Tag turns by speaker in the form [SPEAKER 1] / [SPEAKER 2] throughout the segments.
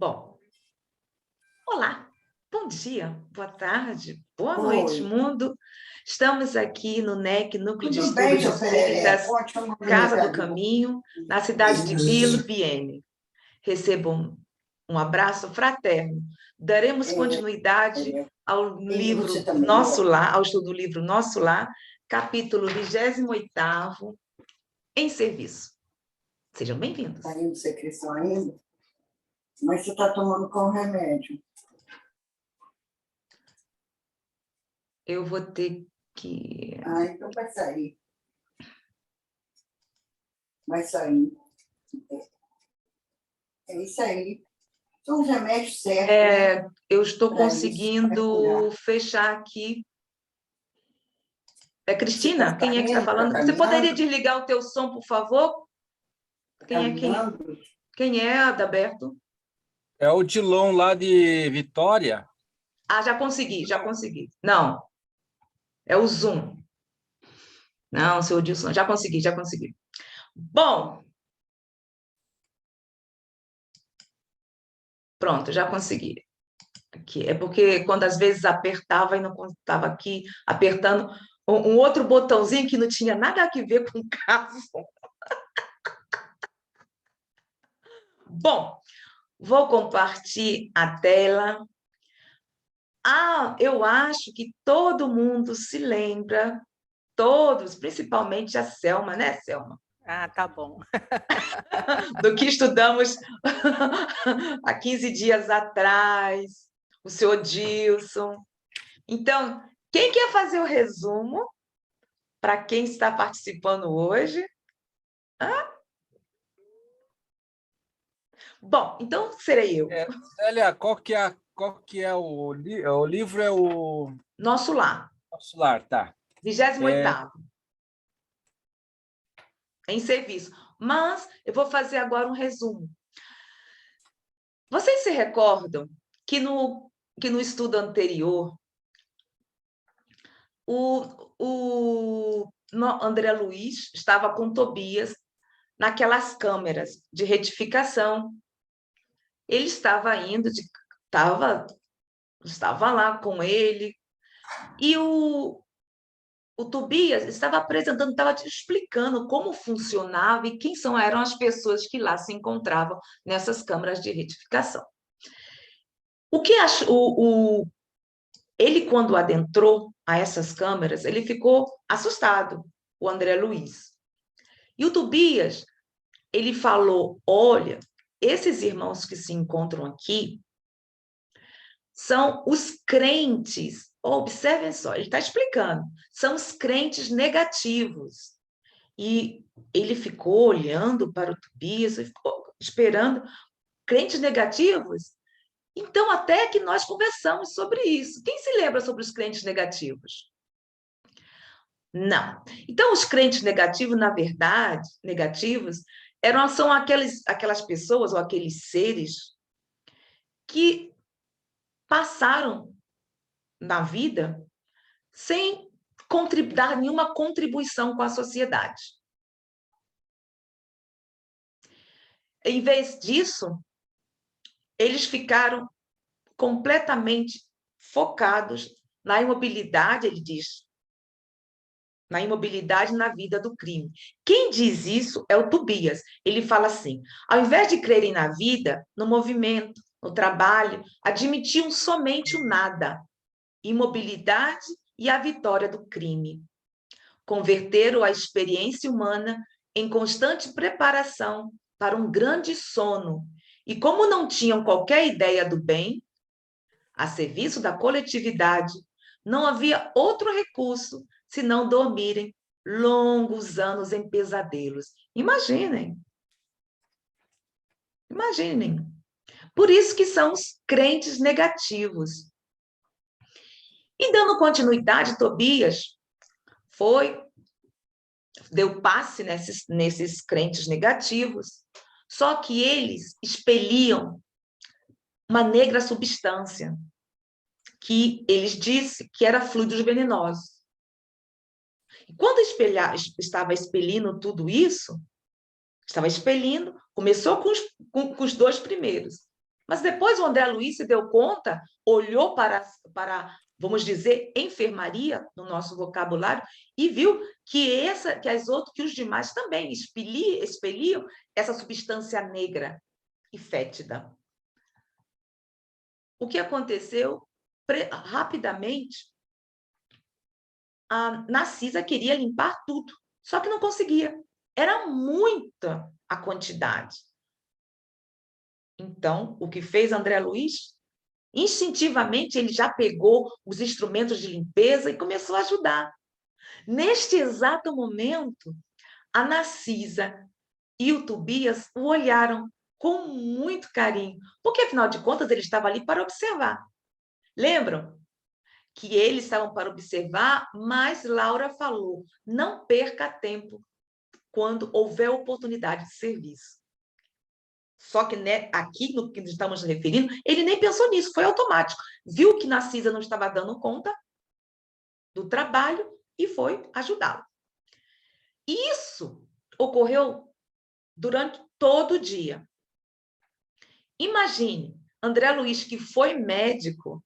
[SPEAKER 1] Bom, olá, bom dia, boa tarde, boa noite,
[SPEAKER 2] Oi,
[SPEAKER 1] mundo. Estamos aqui no NEC, Núcleo de
[SPEAKER 2] tudo bem,
[SPEAKER 1] Estudos
[SPEAKER 2] seu Pereré?
[SPEAKER 1] Espíritas,
[SPEAKER 2] Ótimo
[SPEAKER 1] Casa do
[SPEAKER 2] organizador.
[SPEAKER 1] Caminho, na cidade de Bilo, Biene. Recebam um abraço fraterno. Daremos continuidade ao
[SPEAKER 2] E você
[SPEAKER 1] livro
[SPEAKER 2] está
[SPEAKER 1] Nosso
[SPEAKER 2] melhor?
[SPEAKER 1] Lar, ao estudo do livro Nosso Lar, capítulo 28º, Em Serviço. Sejam bem-vindos.
[SPEAKER 2] Está indo secreção ainda? Mas você está tomando qual remédio?
[SPEAKER 1] Eu vou ter que...
[SPEAKER 2] Ah, então vai sair. Vai sair. É isso aí. São os remédios certos, né?
[SPEAKER 1] Eu estou
[SPEAKER 2] Para isso, para
[SPEAKER 1] conseguindo
[SPEAKER 2] curar.
[SPEAKER 1] fechar aqui. É
[SPEAKER 2] Você está
[SPEAKER 1] Cristina? Quem é que está
[SPEAKER 2] saindo, está
[SPEAKER 1] falando? Você poderia
[SPEAKER 2] caminhando?
[SPEAKER 1] desligar o teu som, por favor?
[SPEAKER 2] Está
[SPEAKER 1] Quem,
[SPEAKER 2] caminhando?
[SPEAKER 1] quem é, Adalberto?
[SPEAKER 3] É o Dilon lá de Vitória.
[SPEAKER 1] Ah, já consegui, já consegui. Não, é o Zoom. Não, seu Dilson, já consegui, já consegui. Bom, pronto, já consegui. Aqui. É porque quando às vezes apertava e não estava aqui apertando um outro botãozinho que não tinha nada a ver com o caso. Bom, vou compartilhar a tela. Ah, eu acho que todo mundo se lembra, todos, principalmente a Selma, né, Selma?
[SPEAKER 4] Ah, tá bom.
[SPEAKER 1] Do que estudamos há 15 dias atrás, o senhor Dilson. Então, quem quer fazer o resumo para quem está participando hoje? Bom, então serei eu.
[SPEAKER 3] Célia, o livro? É o
[SPEAKER 1] Nosso Lar,
[SPEAKER 3] Nosso Lar, tá.
[SPEAKER 1] 28º, em serviço. Mas eu vou fazer agora um resumo. Vocês se recordam que no estudo anterior, André Luiz estava com Tobias naquelas câmeras de retificação. Ele estava estava lá com ele, e o Tobias estava apresentando, estava te explicando como funcionava e eram as pessoas que lá se encontravam nessas câmeras de retificação. Ele, quando adentrou a essas câmeras, ele ficou assustado, o André Luiz. E o Tobias, ele falou, olha, esses irmãos que se encontram aqui são os crentes, observem só, ele está explicando, são os crentes negativos. E ele ficou olhando para o Tobias, ficou esperando, crentes negativos? Então, até que nós conversamos sobre isso. Quem se lembra sobre os crentes negativos? Não. Então, os crentes negativos, na verdade, são aquelas pessoas ou aqueles seres que passaram na vida sem dar nenhuma contribuição com a sociedade. Em vez disso, eles ficaram completamente focados na imobilidade, ele diz, na imobilidade na vida do crime. Quem diz isso é o Tobias. Ele fala assim, ao invés de crerem na vida, no movimento, no trabalho, admitiam somente o nada, imobilidade e a vitória do crime. Converteram a experiência humana em constante preparação para um grande sono, e como não tinham qualquer ideia do bem, a serviço da coletividade, não havia outro recurso senão dormirem longos anos em pesadelos. Imaginem. Imaginem. Por isso que são os crentes negativos. E dando continuidade, Tobias deu passe nesses crentes negativos, só que eles expeliam uma negra substância, que eles disseram que era fluidos venenosos. E quando estava expelindo tudo isso, começou com os dois primeiros, Mas depois o André Luiz se deu conta, olhou para vamos dizer, enfermaria, no nosso vocabulário, e viu que os demais também expeliam essa substância negra e fétida. O que aconteceu? Rapidamente, a Narcisa queria limpar tudo, só que não conseguia. Era muita a quantidade. Então, o que fez André Luiz? Instintivamente, ele já pegou os instrumentos de limpeza e começou a ajudar. Neste exato momento, a Narcisa e o Tobias o olharam com muito carinho, porque, afinal de contas, ele estava ali para observar. Lembram que eles estavam para observar, mas Laura falou, não perca tempo quando houver oportunidade de serviço. Só que, né, aqui no que estamos referindo, ele nem pensou nisso, foi automático. Viu que Narcisa não estava dando conta do trabalho e foi ajudá-lo. Isso ocorreu durante todo o dia. Imagine, André Luiz, que foi médico,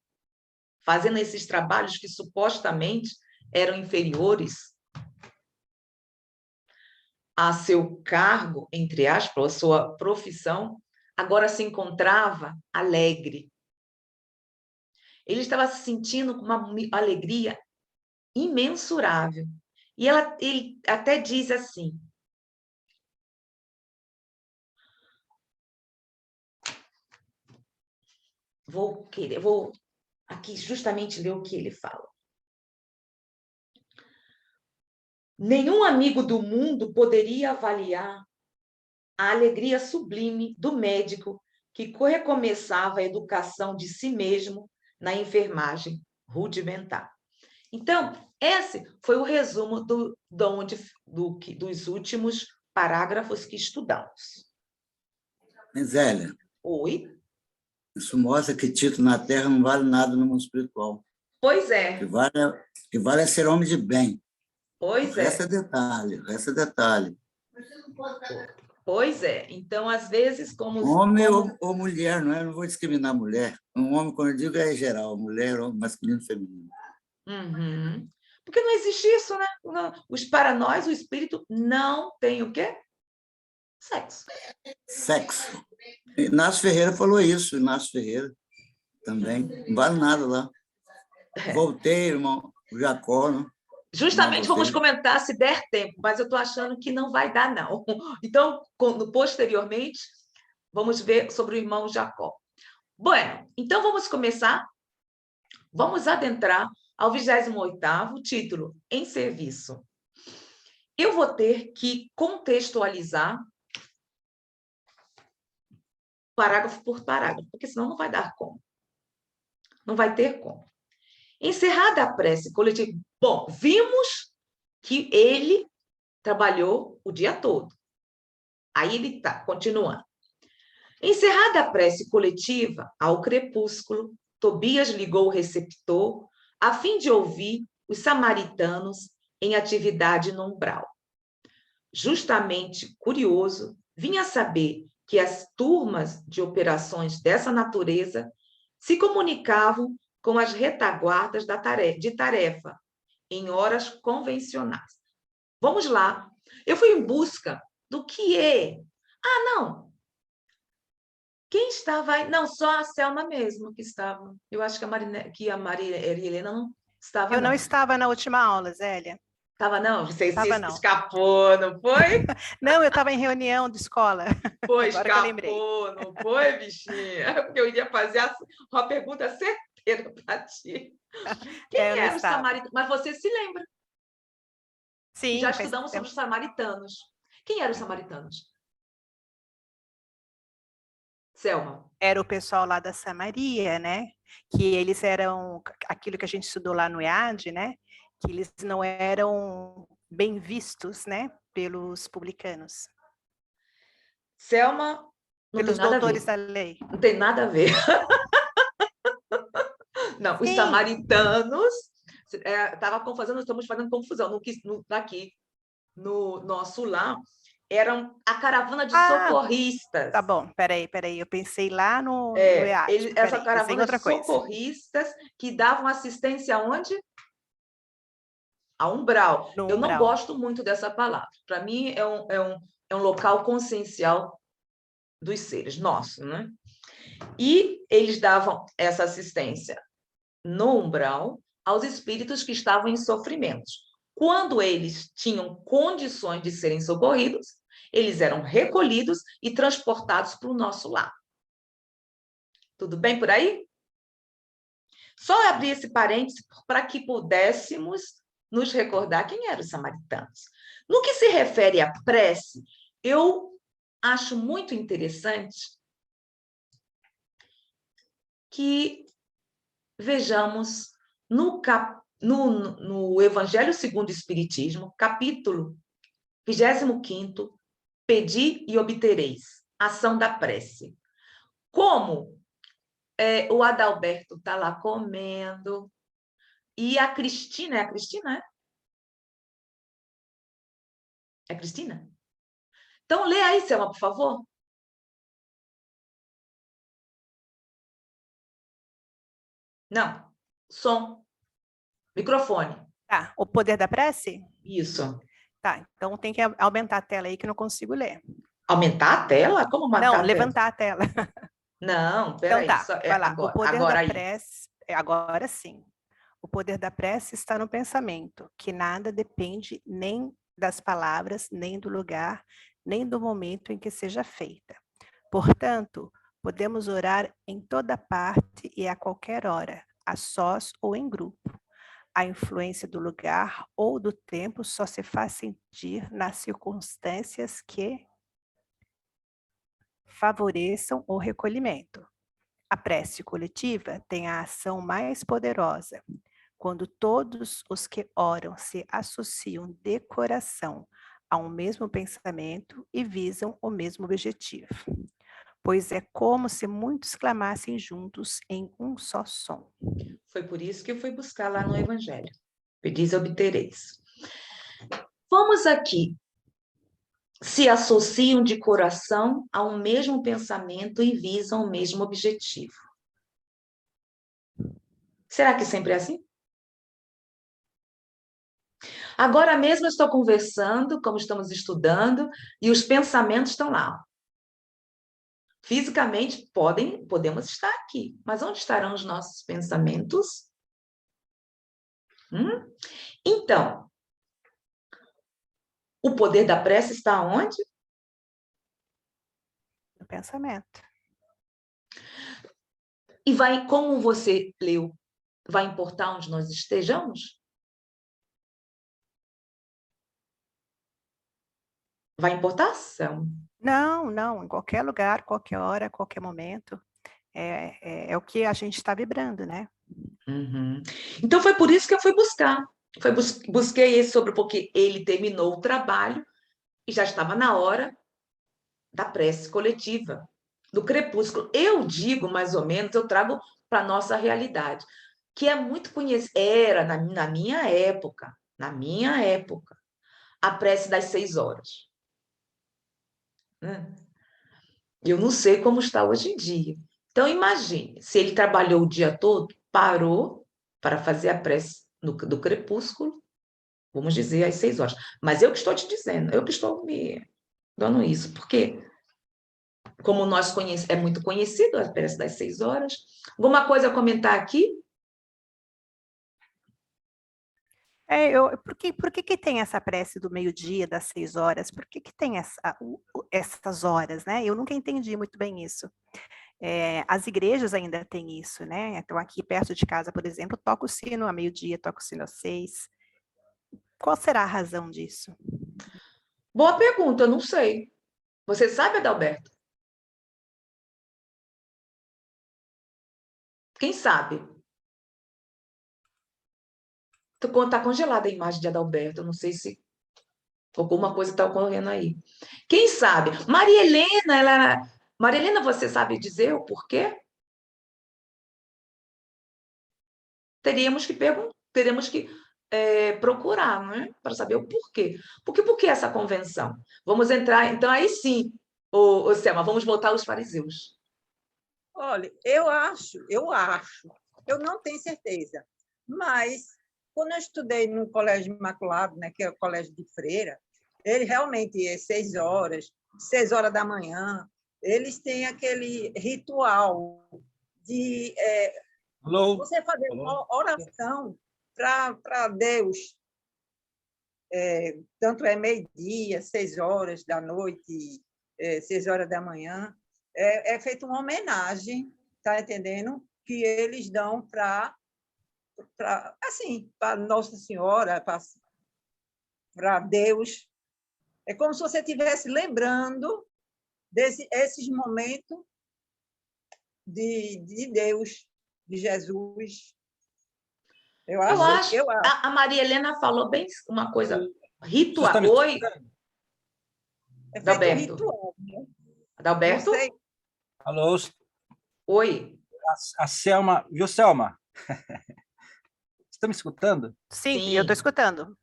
[SPEAKER 1] fazendo esses trabalhos que supostamente eram inferiores a seu cargo, entre aspas, a sua profissão, agora se encontrava alegre. Ele estava se sentindo com uma alegria imensurável. E ele até diz assim, vou aqui justamente ler o que ele fala. Nenhum amigo do mundo poderia avaliar a alegria sublime do médico que recomeçava a educação de si mesmo na enfermagem rudimentar. Então, esse foi o resumo dos últimos parágrafos que estudamos.
[SPEAKER 4] Zélia.
[SPEAKER 1] Oi?
[SPEAKER 4] Isso mostra que título na Terra não vale nada no mundo espiritual.
[SPEAKER 1] Pois é.
[SPEAKER 4] O que vale é ser homem de bem.
[SPEAKER 1] Pois é.
[SPEAKER 4] Resta detalhe, resta detalhe.
[SPEAKER 1] Pois é. Então, às vezes,
[SPEAKER 4] Homem ou mulher, não é? Eu não vou discriminar a mulher. Um homem, quando eu digo, é geral. Mulher, homem, masculino, feminino.
[SPEAKER 1] Uhum. Porque não existe isso, né? Para nós, o espírito não tem o quê? Sexo.
[SPEAKER 4] Sexo. Inácio Ferreira falou isso, Inácio Ferreira também. Não vale nada lá. Voltei, irmão, o Jacó, né?
[SPEAKER 1] Justamente vamos comentar se der tempo, mas eu estou achando que não vai dar, não. Então, posteriormente, vamos ver sobre o irmão Jacó. Bueno, então vamos começar. Vamos adentrar ao 28º título, Em Serviço. Eu vou ter que contextualizar parágrafo por parágrafo, porque senão não vai dar como. Não vai ter como. Encerrada a prece coletiva, bom, vimos que ele trabalhou o dia todo. Aí ele está continuando. Encerrada a prece coletiva, ao crepúsculo, Tobias ligou o receptor a fim de ouvir os samaritanos em atividade no umbral. Justamente curioso, vinha saber que as turmas de operações dessa natureza se comunicavam com as retaguardas de tarefa, em horas convencionais. Vamos lá. Eu fui em busca do que é. Ah, não. Quem estava aí? Não, só a Selma mesmo que estava. Eu acho que a Maria Helena não estava,
[SPEAKER 5] Eu não estava na última aula, Zélia.
[SPEAKER 1] Estava não? Você
[SPEAKER 5] Estava,
[SPEAKER 1] se
[SPEAKER 5] não.
[SPEAKER 1] Escapou, não foi?
[SPEAKER 5] Não, eu estava em reunião de escola.
[SPEAKER 1] Foi,
[SPEAKER 5] Agora que eu lembrei.
[SPEAKER 1] escapou, não foi, bichinha? Porque eu iria fazer uma pergunta certeira para ti. Quem era os samaritanos? Mas você se lembra?
[SPEAKER 5] Sim.
[SPEAKER 1] Já estudamos sobre os samaritanos. Quem eram os samaritanos? Selma.
[SPEAKER 5] Era o pessoal lá da Samaria, né? Que eles eram aquilo que a gente estudou lá no IAD, né? Que eles não eram bem vistos, né? Pelos publicanos.
[SPEAKER 1] Selma, não
[SPEAKER 5] pelos
[SPEAKER 1] tem nada
[SPEAKER 5] doutores
[SPEAKER 1] a ver.
[SPEAKER 5] da lei.
[SPEAKER 1] Não tem nada a ver. Não, os samaritanos estamos fazendo confusão aqui no nosso lar. Eram a caravana de
[SPEAKER 5] Ah,
[SPEAKER 1] socorristas.
[SPEAKER 5] tá bom, peraí. Eu pensei lá no EAD.
[SPEAKER 1] Essa
[SPEAKER 5] Peraí, pensei em
[SPEAKER 1] caravana
[SPEAKER 5] outra
[SPEAKER 1] de
[SPEAKER 5] coisa.
[SPEAKER 1] socorristas que davam assistência aonde? A umbral.
[SPEAKER 5] No
[SPEAKER 1] Eu não
[SPEAKER 5] umbral.
[SPEAKER 1] gosto muito dessa palavra. Para mim, é um local consciencial dos seres, nosso, né? E eles davam essa assistência no umbral aos espíritos que estavam em sofrimentos. Quando eles tinham condições de serem socorridos, eles eram recolhidos e transportados para o nosso lar. Tudo bem por aí? Só abrir esse parêntese para que pudéssemos nos recordar quem eram os samaritanos. No que se refere à prece, eu acho muito interessante que vejamos no Evangelho segundo o Espiritismo, capítulo 25º, Pedi e obtereis, ação da prece. Como o Adalberto está lá comendo, e a Cristina, é a Cristina, é? É a Cristina? Então, lê aí, Selma, por favor. Não, som, microfone.
[SPEAKER 5] Tá, o poder da prece?
[SPEAKER 1] Isso.
[SPEAKER 5] Tá, então tem que aumentar a tela aí que eu não consigo ler.
[SPEAKER 1] Aumentar a tela? Como
[SPEAKER 5] Não,
[SPEAKER 1] aumentar a tela?
[SPEAKER 5] levantar a tela.
[SPEAKER 1] Não,
[SPEAKER 5] Então
[SPEAKER 1] peraí,
[SPEAKER 5] tá, vai lá. O poder
[SPEAKER 1] agora
[SPEAKER 5] da
[SPEAKER 1] aí.
[SPEAKER 5] prece, agora sim. O poder da prece está no pensamento, que nada depende nem das palavras, nem do lugar, nem do momento em que seja feita. Portanto, podemos orar em toda parte e a qualquer hora, a sós ou em grupo. A influência do lugar ou do tempo só se faz sentir nas circunstâncias que favoreçam o recolhimento. A prece coletiva tem a ação mais poderosa quando todos os que oram se associam de coração a um mesmo pensamento e visam o mesmo objetivo, pois é como se muitos clamassem juntos em um só som.
[SPEAKER 1] Foi por isso que eu fui buscar lá no Evangelho. Pedis e obtereis. Vamos aqui. Se associam de coração a um mesmo pensamento e visam o mesmo objetivo. Será que sempre é assim? Agora mesmo eu estou conversando, como estamos estudando, e os pensamentos estão lá. Fisicamente podemos estar aqui, mas onde estarão os nossos pensamentos? Então, o poder da prece está onde?
[SPEAKER 5] No pensamento.
[SPEAKER 1] E vai, como você leu, vai importar onde nós estejamos? Vai importar, Selma?
[SPEAKER 5] Não, em qualquer lugar, qualquer hora, qualquer momento. É o que a gente está vibrando, né?
[SPEAKER 1] Uhum. Então, foi por isso que eu fui buscar. Busquei esse sobre porque ele terminou o trabalho e já estava na hora da prece coletiva, do crepúsculo. Eu digo, mais ou menos, eu trago para a nossa realidade, que é muito conhecida, era na minha época, a prece das 6 horas. Eu não sei como está hoje em dia. Então, imagine, se ele trabalhou o dia todo, parou para fazer a prece do crepúsculo, vamos dizer, às 6 horas. Mas eu que estou te dizendo, eu que estou me dando isso, porque, como é muito conhecido a prece das 6 horas. Alguma coisa a comentar aqui?
[SPEAKER 5] Por que tem essa prece do meio-dia, das 6 horas? Por que tem essas horas, né? Eu nunca entendi muito bem isso. As igrejas ainda têm isso, né? Então, aqui perto de casa, por exemplo, toca o sino a meio-dia, toca o sino às 6. Qual será a razão disso?
[SPEAKER 1] Boa pergunta, eu não sei. Você sabe, Adalberto? Quem sabe? Está congelada a imagem de Adalberto, eu não sei se alguma coisa está ocorrendo aí. Quem sabe? Maria Helena, Maria Helena, você sabe dizer o porquê? Teremos que procurar, né? Para saber o porquê. Por que essa convenção? Vamos entrar, então, aí sim, Selma, vamos voltar aos fariseus.
[SPEAKER 6] Olha, eu não tenho certeza, mas quando eu estudei no Colégio Imaculado, né, que é o colégio de freira, ele realmente é 6 horas da manhã, eles têm aquele ritual de
[SPEAKER 3] Alô?
[SPEAKER 6] você fazer uma oração para Deus, tanto é meio-dia, 6 horas da noite, 6 horas da manhã, é feita uma homenagem, tá entendendo? Que eles dão para assim, para Nossa Senhora, para Deus. É como se você estivesse lembrando esses momentos de Deus, de Jesus. Eu
[SPEAKER 1] Eu
[SPEAKER 6] acho,
[SPEAKER 1] acho,
[SPEAKER 6] eu acho.
[SPEAKER 1] a Maria Helena falou bem uma coisa
[SPEAKER 3] Você está
[SPEAKER 1] ritual.
[SPEAKER 3] me
[SPEAKER 1] Oi,
[SPEAKER 3] escutando?
[SPEAKER 6] É feito um
[SPEAKER 1] Adalberto.
[SPEAKER 6] ritual, né? Não
[SPEAKER 1] Adalberto?
[SPEAKER 6] sei.
[SPEAKER 3] Alô?
[SPEAKER 1] Oi.
[SPEAKER 3] A Selma, viu, Selma? Você está me escutando?
[SPEAKER 5] Sim, eu estou
[SPEAKER 1] Sim.
[SPEAKER 5] escutando.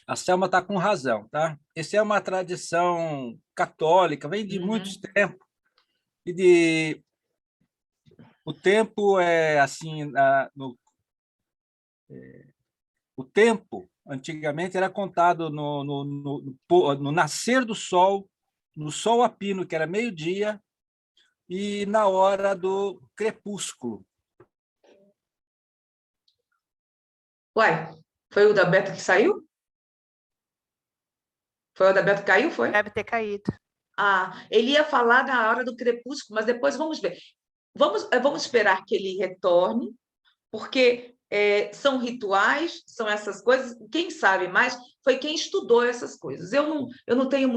[SPEAKER 3] A Selma está com razão, tá? Essa é uma tradição católica, vem de muito
[SPEAKER 1] Uhum.
[SPEAKER 3] tempo. O tempo é assim, o tempo antigamente era contado no nascer do sol, no sol a pino, que era meio-dia, e na hora do crepúsculo.
[SPEAKER 1] Uai, foi o Adalberto que saiu? Foi o Adalberto que caiu, foi?
[SPEAKER 5] Deve ter caído.
[SPEAKER 1] Ah, ele ia falar da hora do crepúsculo, mas depois vamos ver. Vamos esperar que ele retorne, porque são rituais, são essas coisas. Quem sabe mais foi quem estudou essas coisas. Eu não tenho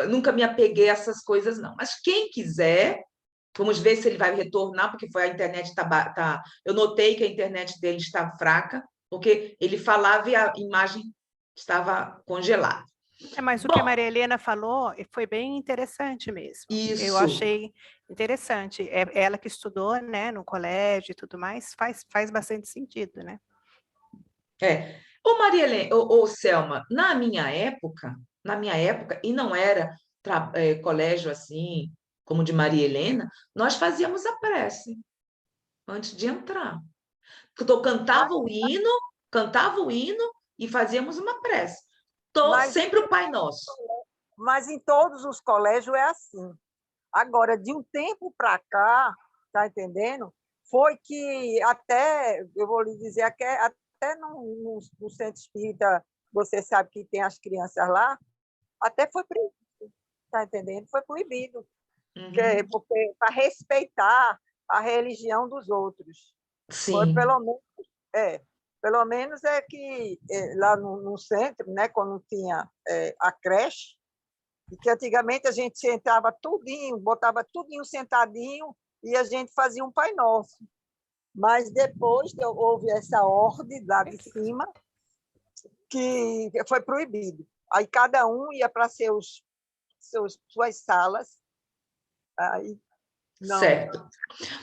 [SPEAKER 1] nunca me apeguei a essas coisas, não. Mas quem quiser, vamos ver se ele vai retornar, porque a internet está. Eu notei que a internet dele está fraca, porque ele falava e a imagem estava congelada.
[SPEAKER 5] Mas o que a
[SPEAKER 1] Bom,
[SPEAKER 5] Maria Helena falou foi bem interessante mesmo. Eu
[SPEAKER 1] isso.
[SPEAKER 5] achei interessante. É ela que estudou, né, no colégio e tudo mais, faz bastante sentido, né?
[SPEAKER 1] Ô Maria Helena, ô Selma, na minha época, e não era colégio assim, como o de Maria Helena, nós fazíamos a prece antes de entrar. Eu cantava o hino e fazíamos uma prece.
[SPEAKER 6] Mas,
[SPEAKER 1] Sempre o Pai Nosso.
[SPEAKER 6] mas em todos os colégios é assim. Agora, de um tempo para cá, tá entendendo? Foi que até, eu vou lhe dizer, até no centro espírita, você sabe que tem as crianças lá, até foi proibido, tá entendendo? Foi proibido,
[SPEAKER 1] Uhum.
[SPEAKER 6] porque para respeitar a religião dos outros. Foi
[SPEAKER 1] Sim.
[SPEAKER 6] pelo menos é que lá no centro, né, quando tinha a creche, e que antigamente a gente sentava tudinho, botava tudinho sentadinho e a gente fazia um Pai Nosso. Mas depois houve essa ordem lá de cima que foi proibido. Aí cada um ia para suas salas. Aí, não.
[SPEAKER 1] Certo.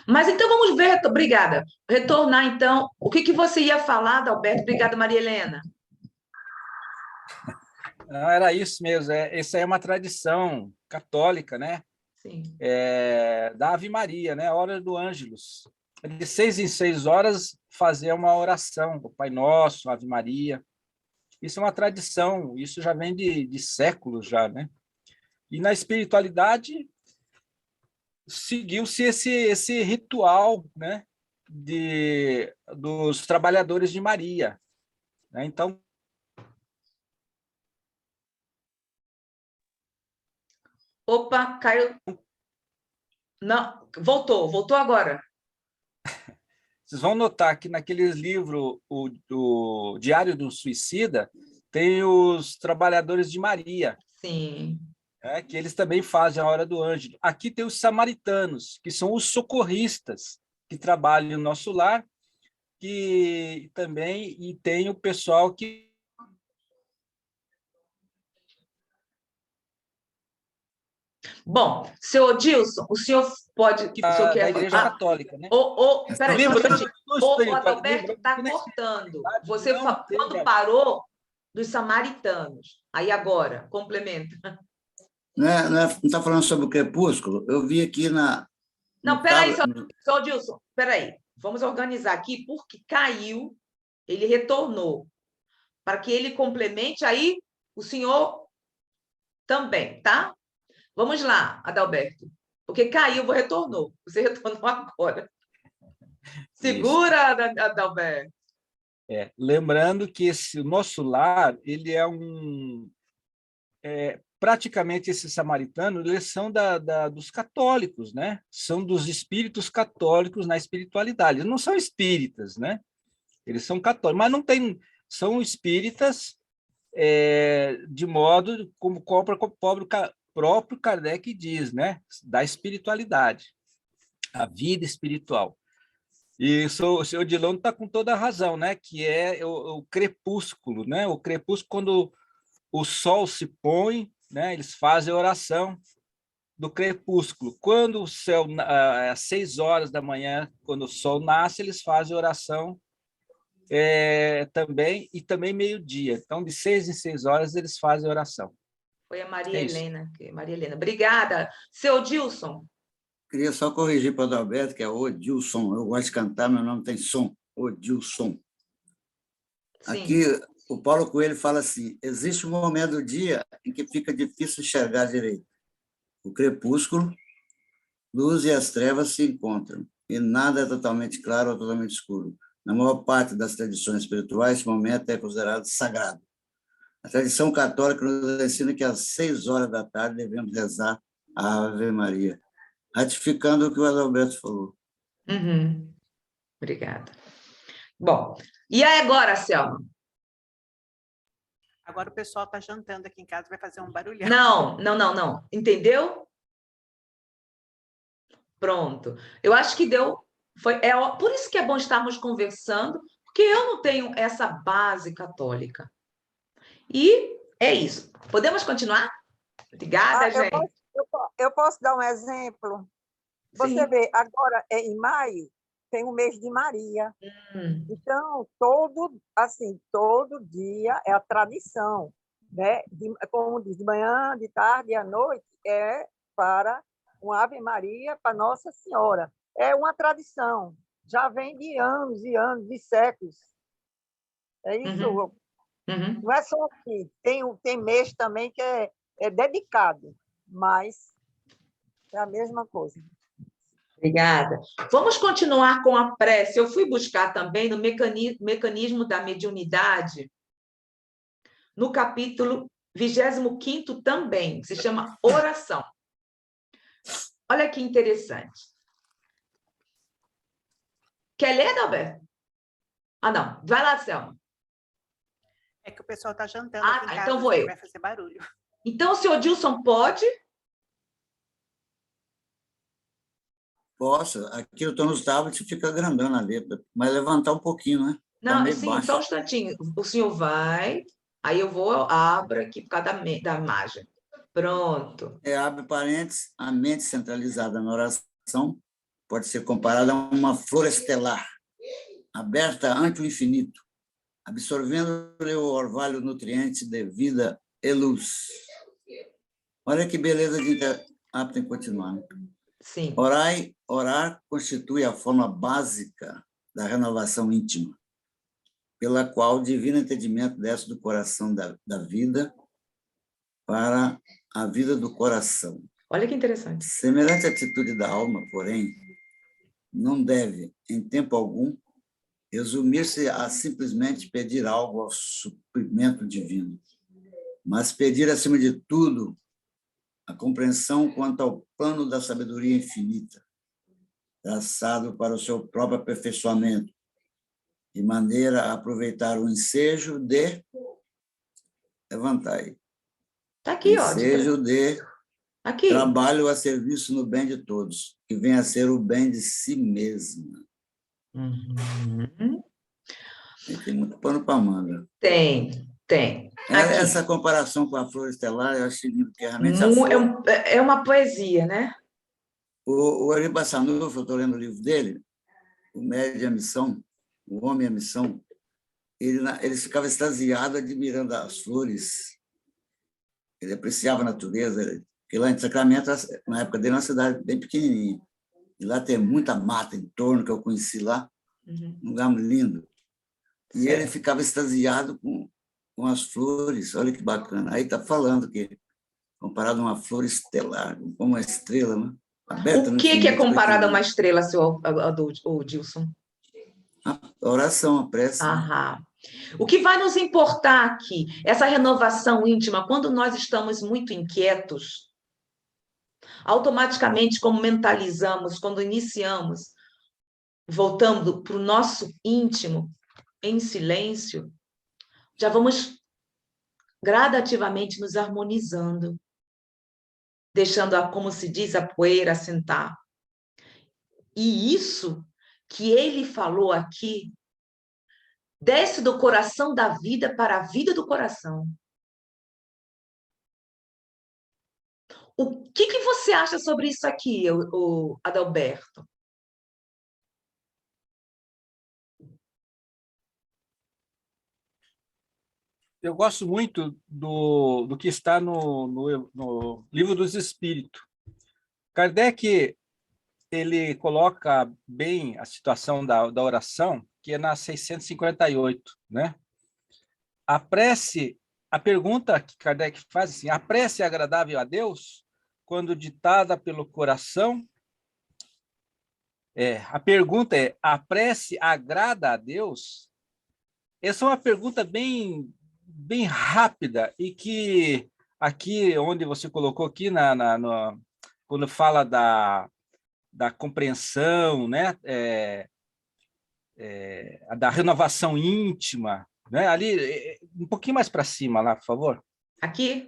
[SPEAKER 1] Mas então vamos ver, obrigada. Retornar então. O que você ia falar, Adalberto? Obrigada, Maria Helena.
[SPEAKER 3] Não, era isso mesmo. Essa é uma tradição católica, né?
[SPEAKER 1] Sim.
[SPEAKER 3] Da Ave Maria, né? A hora do Ângelus. De 6 em 6 horas fazer uma oração, o Pai Nosso, Ave Maria. Isso é uma tradição, isso já vem de séculos já, né? E na espiritualidade seguiu-se esse ritual, né? Dos trabalhadores de Maria, né? Então,
[SPEAKER 1] Opa, caiu. Não, voltou agora.
[SPEAKER 3] vocês vão notar que naqueles livros, o Diário do Suicida, tem os trabalhadores de Maria,
[SPEAKER 1] Sim.
[SPEAKER 3] né, que eles também fazem a hora do ângelo. Aqui tem os samaritanos, que são os socorristas que trabalham no nosso lar, que também e tem o pessoal que
[SPEAKER 1] Bom, seu Odilson, o senhor pode... O senhor
[SPEAKER 3] Da
[SPEAKER 1] quer...
[SPEAKER 3] Igreja Católica, né?
[SPEAKER 1] Peraí, só um
[SPEAKER 3] Lembrando,
[SPEAKER 1] instantinho. O Adalberto está cortando. Você quando parou dos samaritanos. Aí agora, complementa.
[SPEAKER 4] Não está falando sobre o crepúsculo? Eu vi aqui
[SPEAKER 1] Não, peraí, seu Odilson, peraí. Vamos organizar aqui, porque caiu, ele retornou. Para que ele complemente, aí o senhor também, tá? Vamos lá, Adalberto. Porque caiu, retornou. Você retornou agora. Segura, Adalberto.
[SPEAKER 3] Lembrando que o nosso lar, ele praticamente esses samaritanos, eles são dos católicos, né? São dos espíritos católicos na espiritualidade. Eles não são espíritas, né? Eles são católicos, mas não tem, são espíritas de modo como o próprio Kardec diz, né? Da espiritualidade, a vida espiritual. E o senhor Odilon está com toda a razão, né? Que é o crepúsculo, né? O crepúsculo, quando o sol se põe, né? Eles fazem a oração do crepúsculo. Quando o céu, às 6 horas da manhã, quando o sol nasce, eles fazem a oração também, e também meio-dia. Então, de 6 em 6 horas, eles fazem a oração.
[SPEAKER 1] Foi a Maria Helena. Maria Helena. Obrigada. Seu Odilson.
[SPEAKER 4] Queria só corrigir para o Adalberto, que é Odilson. Eu gosto de cantar, meu nome tem som. Odilson.
[SPEAKER 1] Sim.
[SPEAKER 4] Aqui, o Paulo Coelho fala assim: existe um momento do dia em que fica difícil enxergar direito. O crepúsculo, luz e as trevas se encontram, e nada é totalmente claro ou totalmente escuro. Na maior parte das tradições espirituais, esse momento é considerado sagrado. A tradição católica nos ensina que às 6 horas da tarde devemos rezar a Ave Maria, ratificando o que o Adalberto falou.
[SPEAKER 1] Uhum. Obrigada. Bom, e aí agora, Selma?
[SPEAKER 5] Agora o pessoal está jantando aqui em casa, vai fazer um barulhão.
[SPEAKER 1] Não. Entendeu? Pronto. Eu acho que deu... por isso que é bom estarmos conversando, porque eu não tenho essa base católica. E é isso. Podemos continuar? Obrigada, gente.
[SPEAKER 6] Eu posso dar um exemplo? Você
[SPEAKER 1] Sim.
[SPEAKER 6] vê, agora, em maio, tem o mês de Maria. Então, todo dia é a tradição, né? Como diz, de manhã, de tarde e à noite, é para uma Ave Maria para Nossa Senhora. É uma tradição, já vem de anos e anos, de séculos. É isso. Não é só aqui, tem mês também que é dedicado, mas é a mesma coisa.
[SPEAKER 1] Obrigada. Vamos continuar com a prece. Eu fui buscar também no mecanismo da mediunidade, no capítulo 25º também, que se chama oração. Olha que interessante. Quer ler, Adalberto? Não. Vai lá, Selma.
[SPEAKER 5] É que o pessoal está jantando aqui em casa,
[SPEAKER 1] então vou eu.
[SPEAKER 5] vai fazer barulho.
[SPEAKER 1] Então, o senhor Dilson pode?
[SPEAKER 4] Posso. Aqui eu estou nos tablets e fica grandão a letra, mas levantar um pouquinho, né?
[SPEAKER 1] Não,
[SPEAKER 4] meio
[SPEAKER 1] sim,
[SPEAKER 4] baixo.
[SPEAKER 1] só um instantinho. O senhor vai, aí eu abro aqui por causa da imagem. Pronto.
[SPEAKER 4] Abre parênteses, a mente centralizada na oração pode ser comparada a uma flor estelar, aberta ante o infinito, absorvendo-lhe o orvalho nutriente de vida e luz. Olha que beleza de... tem que continuar.
[SPEAKER 1] Sim.
[SPEAKER 4] Orar constitui a forma básica da renovação íntima, pela qual o divino entendimento desce do coração da vida para a vida do coração.
[SPEAKER 1] Olha que interessante.
[SPEAKER 4] Semelhante atitude da alma, porém, não deve, em tempo algum, resumir-se a simplesmente pedir algo ao suprimento divino, mas pedir, acima de tudo, a compreensão quanto ao plano da sabedoria infinita, traçado para o seu próprio aperfeiçoamento, de maneira a aproveitar o ensejo de... Levantar aí.
[SPEAKER 1] Está aqui,
[SPEAKER 4] ensejo de
[SPEAKER 1] aqui.
[SPEAKER 4] Trabalho a serviço no bem de todos, que vem a ser o bem de si mesma. Tem muito pano para manga.
[SPEAKER 1] Tem. Tem.
[SPEAKER 4] Essa comparação com a flor estelar, eu acho lindo, porque realmente a flor...
[SPEAKER 1] É uma poesia, né?
[SPEAKER 4] O Ari Bassanufo, eu estou lendo o livro dele, O Médio e a Missão, O Homem e a Missão, ele ficava extasiado admirando as flores. Ele apreciava a natureza, porque lá em Sacramento, na época dele, era uma cidade bem pequenininha. E lá tem muita mata em torno, que eu conheci lá, um lugar lindo. E ele ficava extasiado com as flores, olha que bacana. Aí está falando que, comparado a uma flor estelar, como uma estrela, né? Aberta
[SPEAKER 1] O que é comparado a uma estrela, seu Dilson?
[SPEAKER 4] A oração, a prece.
[SPEAKER 1] Aham. O que vai nos importar aqui, essa renovação íntima, quando nós estamos muito inquietos, automaticamente, como mentalizamos, quando iniciamos, voltando para o nosso íntimo, em silêncio, já vamos gradativamente nos harmonizando, deixando, como se diz, a poeira assentar. E isso que ele falou aqui, desce do coração da vida para a vida do coração. O que você acha sobre isso aqui, o Adalberto?
[SPEAKER 3] Eu gosto muito do que está no Livro dos Espíritos. Kardec, ele coloca bem a situação da oração, que é na 658, né? A prece, a pergunta que Kardec faz assim, a prece é agradável a Deus quando ditada pelo coração? A pergunta é, a prece agrada a Deus? Essa é uma pergunta bem rápida e que aqui, onde você colocou aqui, quando fala da compreensão, né? Da renovação íntima, né? Ali, um pouquinho mais para cima, lá, por favor.
[SPEAKER 1] Aqui?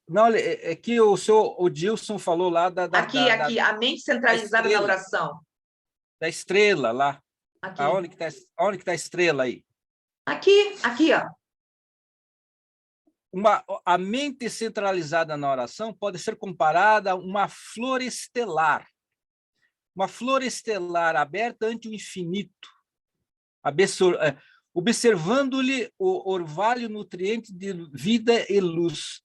[SPEAKER 3] Não, é que o Dilson falou lá
[SPEAKER 1] aqui, a mente centralizada na oração.
[SPEAKER 3] Da estrela lá.
[SPEAKER 1] Aqui.
[SPEAKER 3] Aonde que tá a estrela aí?
[SPEAKER 1] Aqui, ó.
[SPEAKER 3] A mente centralizada na oração pode ser comparada a uma flor estelar. Uma flor estelar aberta ante o infinito, observando-lhe o orvalho nutriente de vida e luz.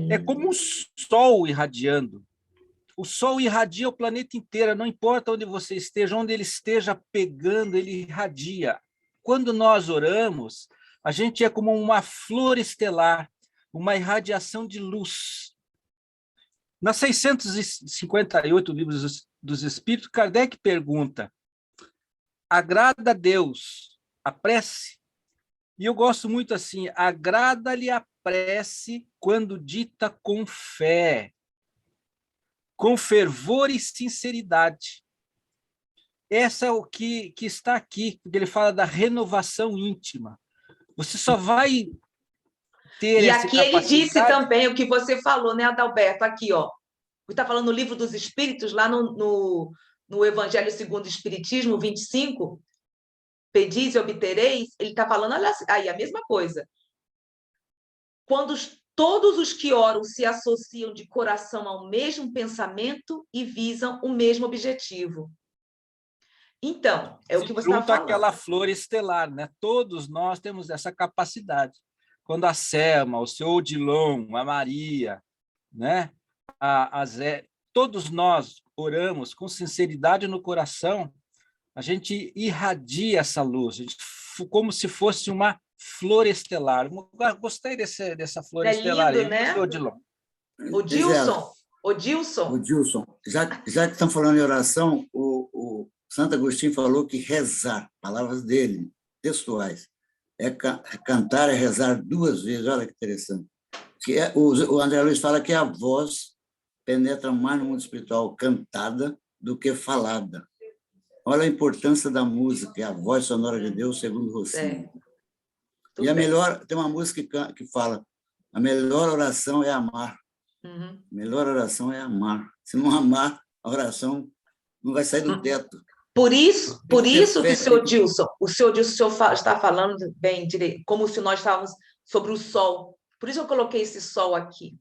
[SPEAKER 3] É como um sol irradiando. O sol irradia o planeta inteiro, não importa onde você esteja, onde ele esteja pegando, ele irradia. Quando nós oramos, a gente é como uma flor estelar, uma irradiação de luz. Na 658 Livros dos Espíritos, Kardec pergunta, agrada a Deus a prece? E eu gosto muito assim, agrada-lhe a prece quando dita com fé, com fervor e sinceridade. Essa é o que está aqui, porque ele fala da renovação íntima. Você só vai ter essa capacidade...
[SPEAKER 1] ele disse também o que você falou, né, Adalberto? Aqui, ó. Você está falando no Livro dos Espíritos, lá no Evangelho segundo o Espiritismo, 25, pedis e obtereis, ele está falando, olha aí, a mesma coisa. Quando todos os que oram se associam de coração ao mesmo pensamento e visam o mesmo objetivo. Então, é o que você está falando.
[SPEAKER 3] Aquela flor estelar, né? Todos nós temos essa capacidade. Quando a Selma, o seu Odilon, a Maria, né? A Zé, todos nós oramos com sinceridade no coração, a gente irradia essa luz, como se fosse uma flor estelar. Eu gostei dessa flor estelar.
[SPEAKER 1] Lindo, né? O Dilson.
[SPEAKER 4] Já que estão falando em oração, o Santo Agostinho falou que rezar, palavras dele, textuais, cantar é rezar 2 vezes, olha que interessante. O André Luiz fala que a voz penetra mais no mundo espiritual cantada do que falada. Olha a importância da música, a voz sonora de Deus, segundo Rossini. E a melhor, tem uma música que fala, a melhor oração é amar. A melhor oração é amar. Se não amar, a oração não vai sair do teto.
[SPEAKER 1] Por isso que o senhor Dilson está falando bem direito, como se nós estávamos sobre o sol. Por isso eu coloquei esse sol aqui.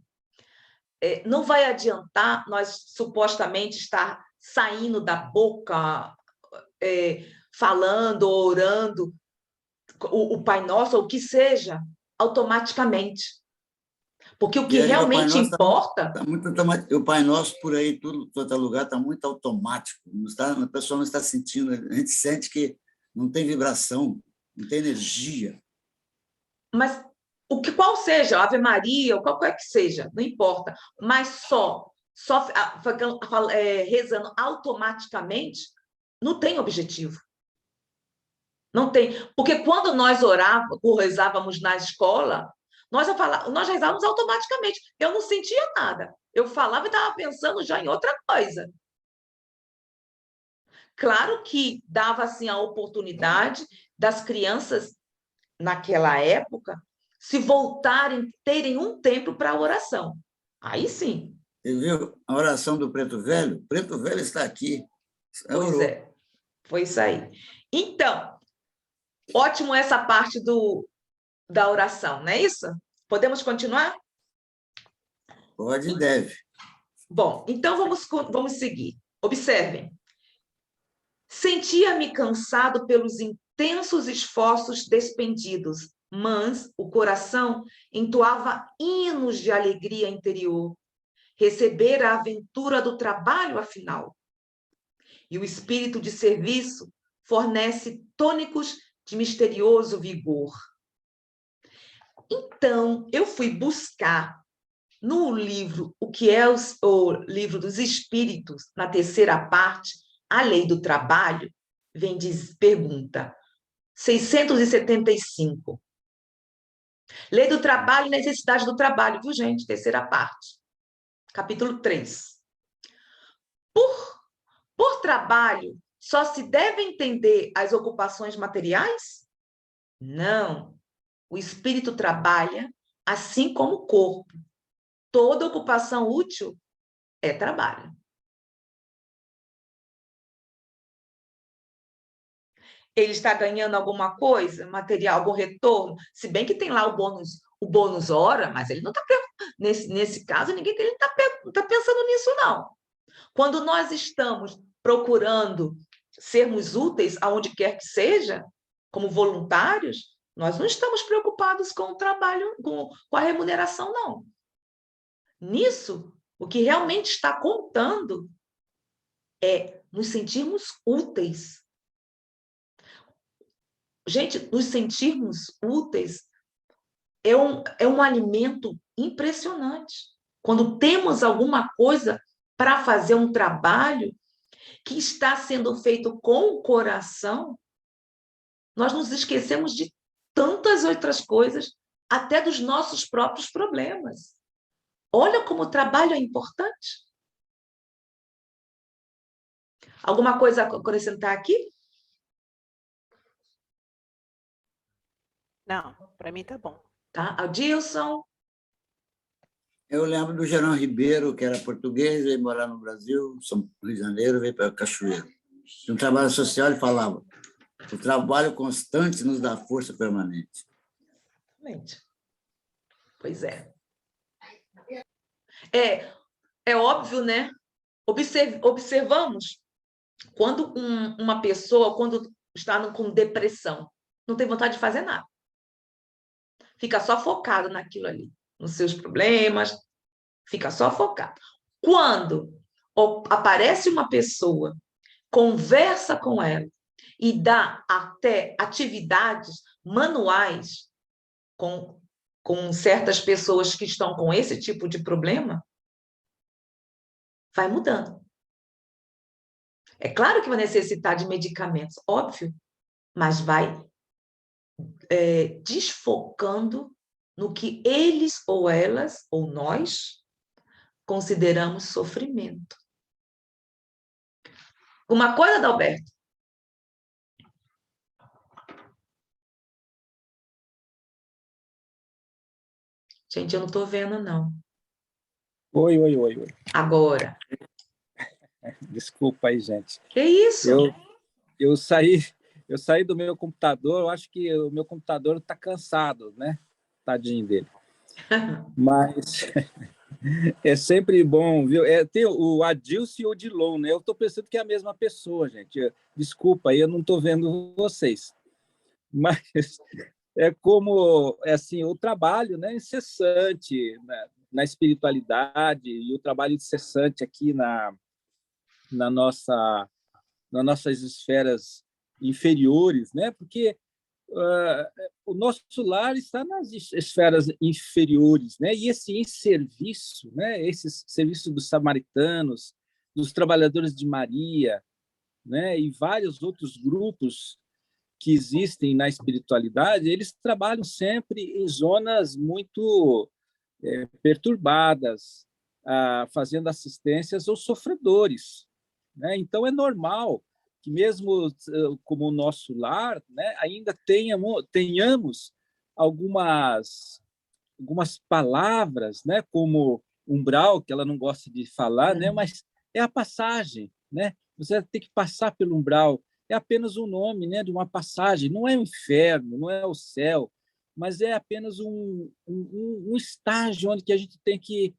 [SPEAKER 1] Não vai adiantar nós supostamente estar saindo da boca, falando, orando o Pai Nosso, ou o que seja, automaticamente. Porque o que
[SPEAKER 4] E aí, o Pai
[SPEAKER 1] realmente
[SPEAKER 4] Nosso
[SPEAKER 1] importa...
[SPEAKER 4] tá muito automático. O Pai Nosso, por aí, todo lugar, está muito automático. Não está, a pessoa não está sentindo, a gente sente que não tem vibração, não tem energia.
[SPEAKER 1] Mas qual seja, Ave Maria, ou qualquer que seja, não importa, mas só rezando automaticamente, não tem objetivo. Não tem. Porque quando nós rezávamos na escola, nós rezávamos automaticamente. Eu não sentia nada. Eu falava e estava pensando já em outra coisa. Claro que dava assim, a oportunidade das crianças, naquela época, se voltarem, terem um tempo para a oração. Aí sim.
[SPEAKER 4] Você viu a oração do Preto Velho? O Preto Velho está aqui.
[SPEAKER 1] Pois é, foi isso aí. Então, ótimo essa parte da oração, não é isso? Podemos continuar?
[SPEAKER 4] Pode e deve.
[SPEAKER 1] Bom, então vamos seguir. Observem. Sentia-me cansado pelos intensos esforços despendidos, mas o coração entoava hinos de alegria interior. Receber a aventura do trabalho, afinal. E o espírito de serviço fornece tônicos de misterioso vigor. Então, eu fui buscar no livro, o que é o livro dos Espíritos, na terceira parte, a lei do trabalho, pergunta 675. Lei do trabalho e necessidade do trabalho, viu, gente? Terceira parte, capítulo 3. Por trabalho, só se deve entender as ocupações materiais? Não. O espírito trabalha assim como o corpo. Toda ocupação útil é trabalho. Ele está ganhando alguma coisa, material, algum retorno, se bem que tem lá o bônus hora, mas ele não está nesse caso, ele não está pensando nisso, não. Quando nós estamos procurando sermos úteis aonde quer que seja, como voluntários, nós não estamos preocupados com o trabalho, com a remuneração, não. Nisso, o que realmente está contando é nos sentirmos úteis. Gente, nos sentirmos úteis é um alimento impressionante. Quando temos alguma coisa para fazer um trabalho que está sendo feito com o coração, nós nos esquecemos de tantas outras coisas, até dos nossos próprios problemas. Olha como o trabalho é importante. Alguma coisa a acrescentar aqui?
[SPEAKER 5] Não, para mim tá bom.
[SPEAKER 1] Tá? Adilson?
[SPEAKER 4] Eu lembro do Gerão Ribeiro, que era português, veio morar no Brasil, Rio de Janeiro, veio para Cachoeiro. De um trabalho social, ele falava: o trabalho constante nos dá força permanente.
[SPEAKER 1] Exatamente. Pois é. É óbvio, né? Observamos quando uma pessoa, quando está com depressão, não tem vontade de fazer nada. Fica só focado naquilo ali, nos seus problemas, fica só focado. Quando aparece uma pessoa, conversa com ela e dá até atividades manuais com certas pessoas que estão com esse tipo de problema, vai mudando. É claro que vai necessitar de medicamentos, óbvio, mas vai desfocando no que eles ou elas, ou nós, consideramos sofrimento. Uma coisa, Adalberto? Gente, eu não estou vendo, não.
[SPEAKER 3] Oi.
[SPEAKER 1] Agora.
[SPEAKER 3] Desculpa aí, gente.
[SPEAKER 1] Que isso?
[SPEAKER 3] Eu saí do meu computador, eu acho que o meu computador está cansado, né? tadinho dele. Mas é sempre bom, viu? Tem o Adilson e o Odilon, né? Eu estou pensando que é a mesma pessoa, gente. Desculpa, aí eu não estou vendo vocês. Mas é como assim, o trabalho, né, incessante na espiritualidade e o trabalho incessante aqui na nossa, nas nossas esferas inferiores, né? Porque o nosso lar está nas esferas inferiores, né? E esse em serviço, né? Esse serviço dos samaritanos, dos trabalhadores de Maria, né? E vários outros grupos que existem na espiritualidade, eles trabalham sempre em zonas muito perturbadas, fazendo assistências aos sofredores, né? Então é normal que mesmo como o nosso lar, né, ainda tenhamos algumas palavras, né, como umbral, que ela não gosta de falar, né, mas é a passagem, né? Você tem que passar pelo umbral, é apenas um nome, né, de uma passagem, não é o inferno, não é o céu, mas é apenas um estágio onde que a gente tem que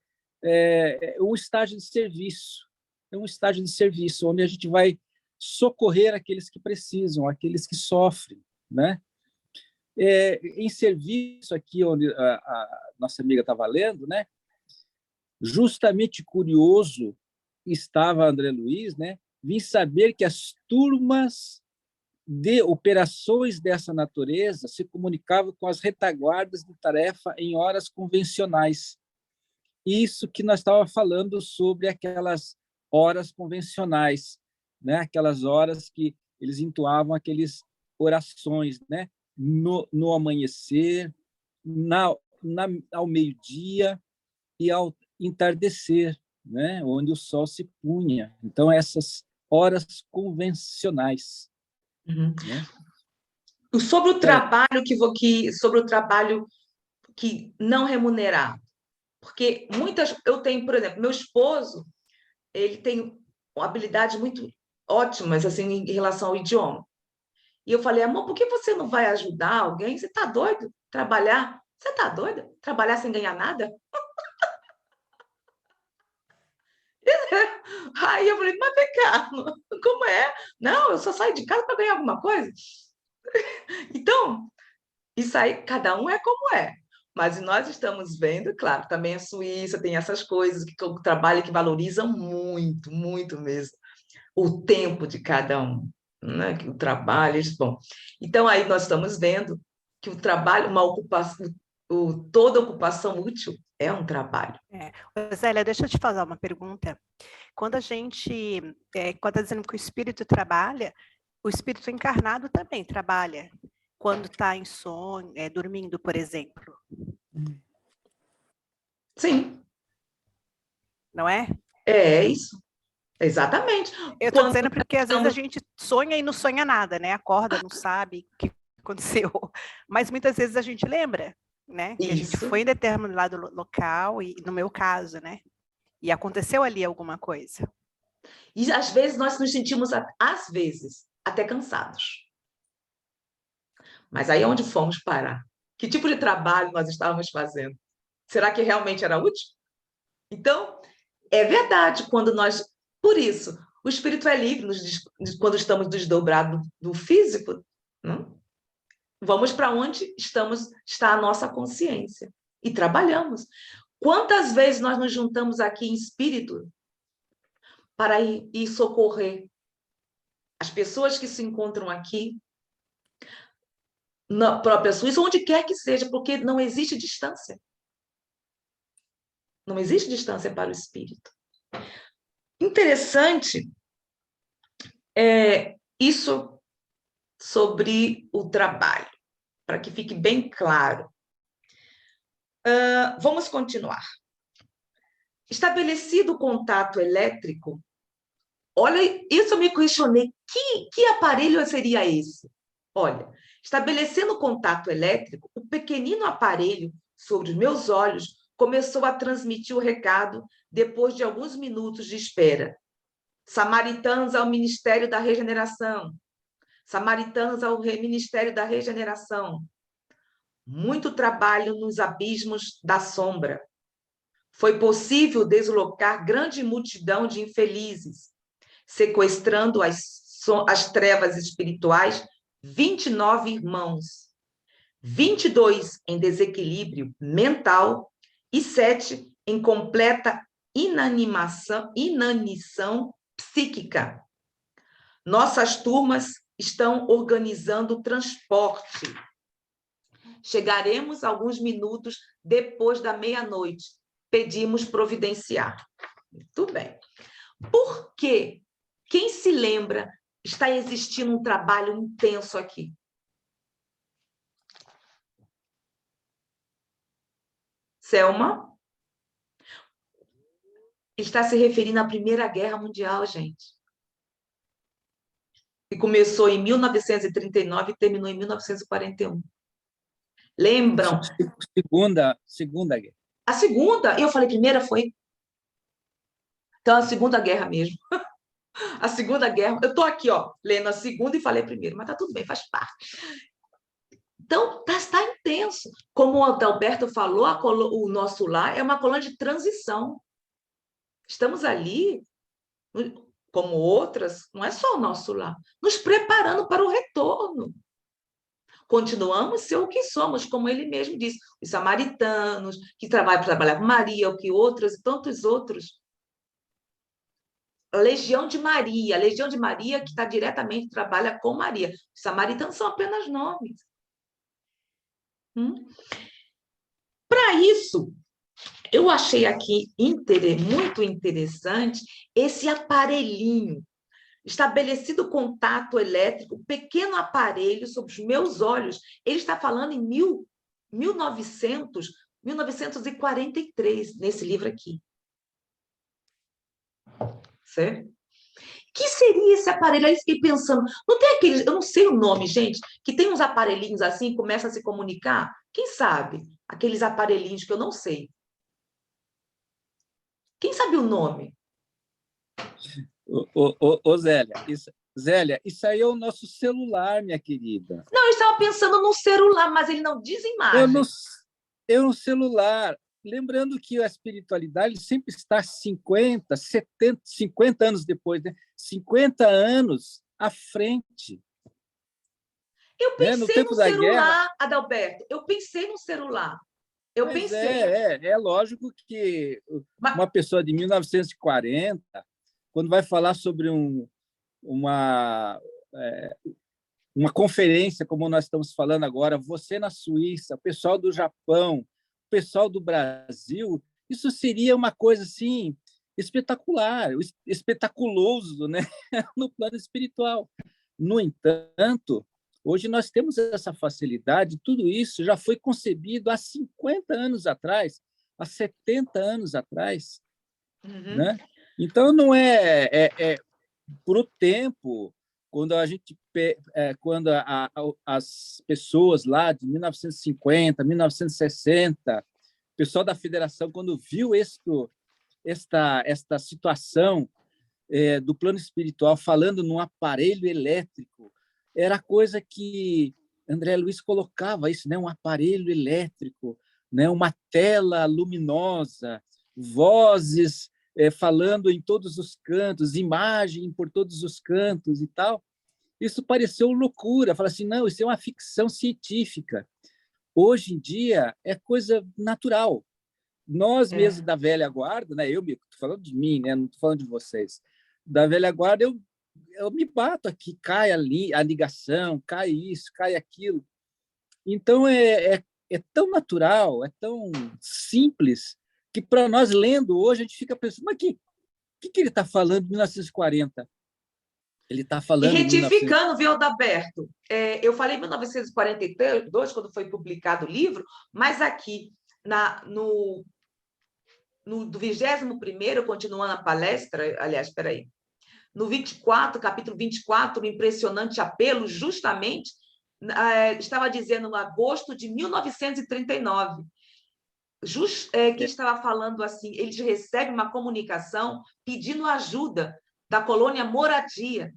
[SPEAKER 3] um estágio de serviço, é um estágio de serviço onde a gente vai socorrer aqueles que precisam, aqueles que sofrem, né? Em serviço aqui onde a nossa amiga estava lendo, né? Justamente curioso estava André Luiz, né? Vim saber que as turmas de operações dessa natureza se comunicavam com as retaguardas de tarefa em horas convencionais. Isso que nós estávamos falando sobre aquelas horas convencionais, né? Aquelas horas que eles entoavam aqueles orações, né? No amanhecer, ao meio-dia e ao entardecer, né? Onde o sol se punha. Então, essas horas convencionais.
[SPEAKER 1] Uhum.
[SPEAKER 3] Né?
[SPEAKER 1] Sobre o trabalho sobre o trabalho que não remunerado, porque eu tenho, por exemplo, meu esposo, ele tem habilidades muito ótimas assim em relação ao idioma. E eu falei, amor, por que você não vai ajudar alguém? Você está doido? Trabalhar? Você está doida? Trabalhar sem ganhar nada? Aí eu falei, mas vem cá, como é? Não, eu só saio de casa para ganhar alguma coisa. Então, isso aí, cada um é como é. Mas nós estamos vendo, claro, também a Suíça tem essas coisas que o trabalho que valorizam muito, muito mesmo, o tempo de cada um, né? Que o trabalho, bom. Então aí nós estamos vendo que o trabalho, uma ocupação, toda ocupação útil é um trabalho.
[SPEAKER 5] Zélia, deixa eu te fazer uma pergunta. Quando a gente, quando está dizendo que o espírito trabalha, o espírito encarnado também trabalha. Quando está em sono, dormindo, por exemplo.
[SPEAKER 1] Sim.
[SPEAKER 5] Não é?
[SPEAKER 1] É isso. Exatamente.
[SPEAKER 5] Eu estou dizendo porque às vezes a gente sonha e não sonha nada, né? Acorda, não sabe o que aconteceu. Mas muitas vezes a gente lembra, né? Que a gente foi em determinado local, e no meu caso, né? E aconteceu ali alguma coisa.
[SPEAKER 1] E às vezes nós nos sentimos, às vezes, até cansados. Mas aí onde fomos parar? Que tipo de trabalho nós estávamos fazendo? Será que realmente era útil? Então, é verdade, quando nós... Por isso, o espírito é livre quando estamos desdobrados do físico. Não? Vamos para onde está a nossa consciência. E trabalhamos. Quantas vezes nós nos juntamos aqui em espírito para ir socorrer as pessoas que se encontram aqui, na própria Suíça, onde quer que seja, porque não existe distância. Não existe distância para o espírito. Interessante isso sobre o trabalho, para que fique bem claro. Vamos continuar. Estabelecido o contato elétrico, olha, isso eu me questionei, que aparelho seria esse? Olha, estabelecendo o contato elétrico, o pequenino aparelho sobre os meus olhos começou a transmitir o recado depois de alguns minutos de espera. Samaritanos ao Ministério da Regeneração. Samaritanos ao Ministério da Regeneração. muito trabalho nos abismos da sombra. Foi possível deslocar grande multidão de infelizes, sequestrando as trevas espirituais, 29 irmãos, 22 em desequilíbrio mental e 7 em completa inanição psíquica. Nossas turmas estão organizando o transporte. Chegaremos alguns minutos depois da meia-noite. Pedimos providenciar. Muito bem. Por quê? Quem se lembra, está existindo um trabalho intenso aqui? Selma? Está se referindo à Primeira Guerra Mundial, gente. Que começou em 1939 e terminou em 1941. Lembram?
[SPEAKER 3] Segunda Guerra.
[SPEAKER 1] A segunda, eu falei primeira, foi? Então, a Segunda Guerra mesmo. A Segunda Guerra, eu estou aqui, ó, lendo a segunda e falei primeiro, mas tá tudo bem, faz parte. Então, está intenso. Como o Adalberto falou, o nosso lar é uma colônia de transição. Estamos ali, como outras, não é só o nosso lar, nos preparando para o retorno. Continuamos a ser o que somos, como ele mesmo disse, os samaritanos, que trabalham com Maria, o que outras e tantos outros. A Legião de Maria que está diretamente, trabalha com Maria. Os samaritanos são apenas nomes. Para isso, eu achei aqui muito interessante esse aparelhinho. Estabelecido contato elétrico, pequeno aparelho sobre os meus olhos. Ele está falando em 1943, nesse livro aqui. Certo? Que seria esse aparelho? Aí fiquei pensando, não tem aqueles, eu não sei o nome, gente, que tem uns aparelhinhos assim e começa a se comunicar? Quem sabe? Aqueles aparelhinhos que eu não sei. Quem sabe o nome?
[SPEAKER 3] Zélia, isso aí é o nosso celular, minha querida.
[SPEAKER 1] Não, eu estava pensando no celular, mas ele não diz imagem.
[SPEAKER 3] É um celular. Lembrando que a espiritualidade sempre está 50, 70, 50 anos depois, né? 50 anos à frente.
[SPEAKER 1] Eu pensei no celular,
[SPEAKER 3] guerra,
[SPEAKER 1] Adalberto. Eu pensei no celular.
[SPEAKER 3] É lógico que uma pessoa de 1940, quando vai falar sobre uma conferência, como nós estamos falando agora, você na Suíça, o pessoal do Japão, o pessoal do Brasil, isso seria uma coisa assim espetacular, espetaculoso, né? No plano espiritual. No entanto, hoje nós temos essa facilidade, tudo isso já foi concebido há 50 anos atrás, há 70 anos atrás. Né? Então, não por o tempo, quando as pessoas lá de 1950, 1960, o pessoal da federação, quando viu esta situação do plano espiritual falando num aparelho elétrico, era coisa que André Luiz colocava isso, né? Um aparelho elétrico, né? Uma tela luminosa, vozes falando em todos os cantos, imagem por todos os cantos e tal. Isso pareceu loucura. Fala assim, não, isso é uma ficção científica. Hoje em dia é coisa natural. Nós mesmos da velha guarda, né? Eu estou falando de mim, né? Não estou falando de vocês. Da velha guarda, eu me bato aqui, cai ali a ligação, cai isso, cai aquilo. Então, é tão natural, é tão simples, que para nós, lendo hoje, a gente fica pensando, mas que ele está falando em 1940? Ele está falando...
[SPEAKER 1] E retificando, viu, Adalberto? Eu falei em 1942, quando foi publicado o livro, mas aqui, do 21º, continuando a palestra, aliás, espera aí, no 24, capítulo 24, o impressionante apelo, justamente, estava dizendo no agosto de 1939, que estava falando assim, eles recebem uma comunicação pedindo ajuda da colônia Moradia,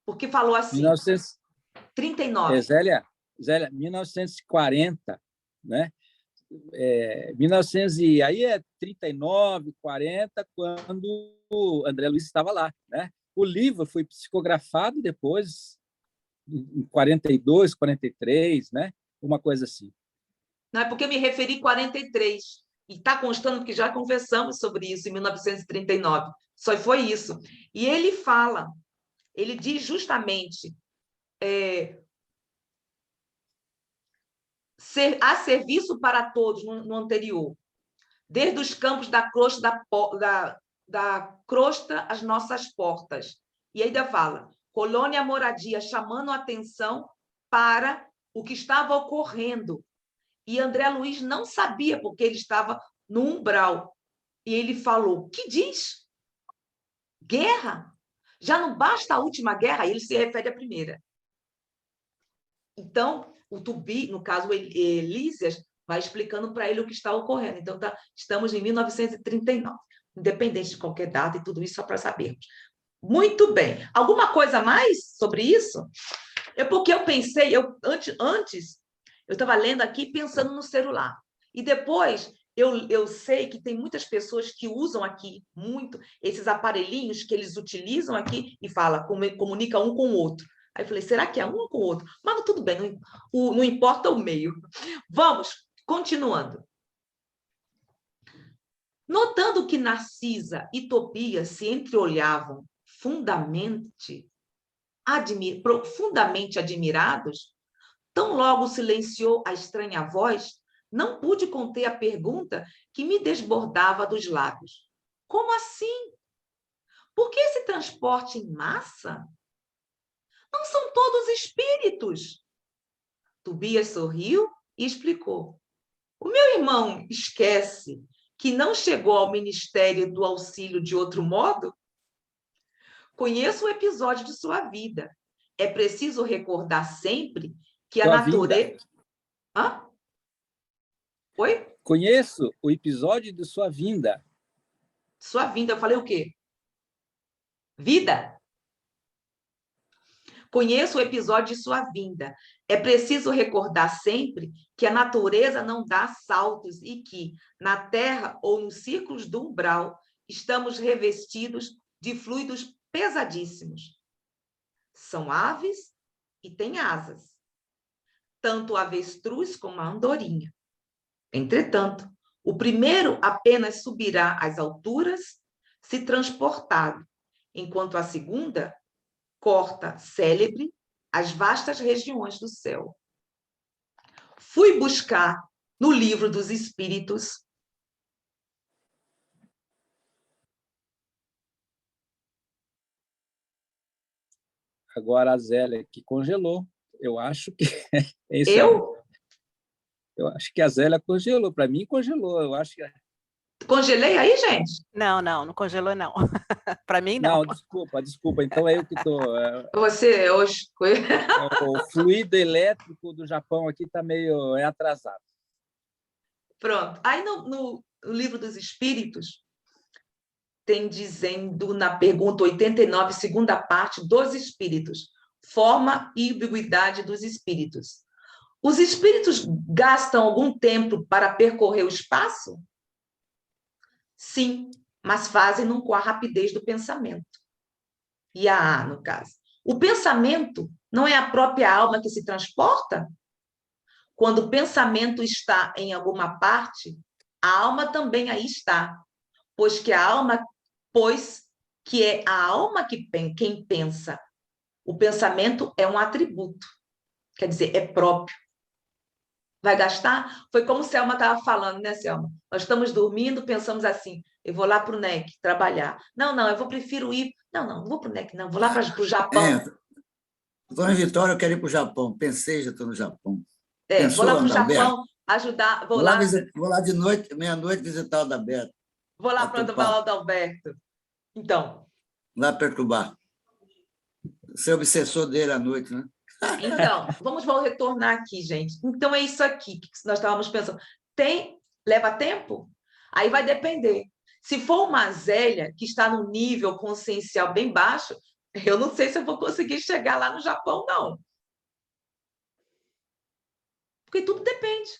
[SPEAKER 1] porque falou assim, 39.
[SPEAKER 3] Zélia, 1940, né? 1900 e aí é 39, 40, quando o André Luiz estava lá, né? O livro foi psicografado depois, em 42, 43, né? Uma coisa assim.
[SPEAKER 1] Não é porque eu me referi a 43. E está constando que já conversamos sobre isso em 1939. Só foi isso. E ele fala, ele diz justamente a serviço para todos no anterior, desde os campos da crosta, da crosta às nossas portas. E ainda fala, colônia moradia, chamando a atenção para o que estava ocorrendo. E André Luiz não sabia, porque ele estava no umbral. E ele falou, que diz? Guerra? Já não basta a última guerra? Ele se refere à primeira. Então, o Tubi, no caso, Elísias, vai explicando para ele o que está ocorrendo. Então, estamos em 1939, independente de qualquer data e tudo isso, só para sabermos. Muito bem. Alguma coisa mais sobre isso? É porque eu pensei, antes eu estava lendo aqui pensando no celular. E depois eu sei que tem muitas pessoas que usam aqui muito esses aparelhinhos que eles utilizam aqui e comunica um com o outro. Aí eu falei, será que é um com o outro? Mas tudo bem, não importa o meio. Vamos, continuando. Notando que Narcisa e Tobias se entreolhavam profundamente admirados, tão logo silenciou a estranha voz, não pude conter a pergunta que me desbordava dos lábios. Como assim? Por que esse transporte em massa? Não são todos espíritos. Tobias sorriu e explicou. O meu irmão esquece que não chegou ao Ministério do Auxílio de outro modo? Conheço o episódio de sua vida. É preciso recordar sempre que a natureza... Hã? Oi?
[SPEAKER 3] Conheço o episódio de sua vinda.
[SPEAKER 1] Sua vinda, eu falei o quê? Vida? Conheço o episódio de sua vinda. É preciso recordar sempre que a natureza não dá saltos e que, na Terra ou nos círculos do umbral, estamos revestidos de fluidos pesadíssimos. São aves e têm asas, tanto o avestruz como a andorinha. Entretanto, o primeiro apenas subirá às alturas se transportado, enquanto a segunda corta célebre as vastas regiões do céu. Fui buscar no livro dos Espíritos
[SPEAKER 3] Agora a Zélia que congelou. Eu acho que eu acho que a Zélia congelou. Para mim, congelou. Eu acho que...
[SPEAKER 1] Congelei aí, gente?
[SPEAKER 5] Não congelou, não. Para mim, não.
[SPEAKER 3] Não, desculpa. Então é eu que estou...
[SPEAKER 1] Você hoje...
[SPEAKER 3] O fluido elétrico do Japão aqui está meio atrasado.
[SPEAKER 1] Pronto. Aí no livro dos Espíritos, tem dizendo na pergunta 89, segunda parte, dos Espíritos, forma e ambiguidade dos Espíritos. Os Espíritos gastam algum tempo para percorrer o espaço? Sim, mas fazem-no com a rapidez do pensamento. E a no caso. O pensamento não é a própria alma que se transporta? Quando o pensamento está em alguma parte, a alma também aí está, pois que é a alma quem pensa. O pensamento é um atributo, quer dizer, é próprio. Vai gastar? Foi como Selma estava falando, né, Selma? Nós estamos dormindo, pensamos assim, eu vou lá para o NEC trabalhar. Não, eu prefiro ir... Não vou para o NEC, não, vou lá para o Japão.
[SPEAKER 4] Estou em Vitória, eu quero ir para o Japão. Pensei, já estou no Japão.
[SPEAKER 1] Vou lá para o Japão ajudar...
[SPEAKER 4] Vou lá de noite, meia-noite, visitar o Adalberto.
[SPEAKER 1] Vou lá para o Adalberto. Então.
[SPEAKER 4] Lá perturbar. Ser obsessor dele à noite, né?
[SPEAKER 1] Então, vamos retornar aqui, gente. Então, é isso aqui que nós estávamos pensando. Leva tempo? Aí vai depender. Se for uma Zélia que está num nível consciencial bem baixo, eu não sei se eu vou conseguir chegar lá no Japão, não. Porque tudo depende.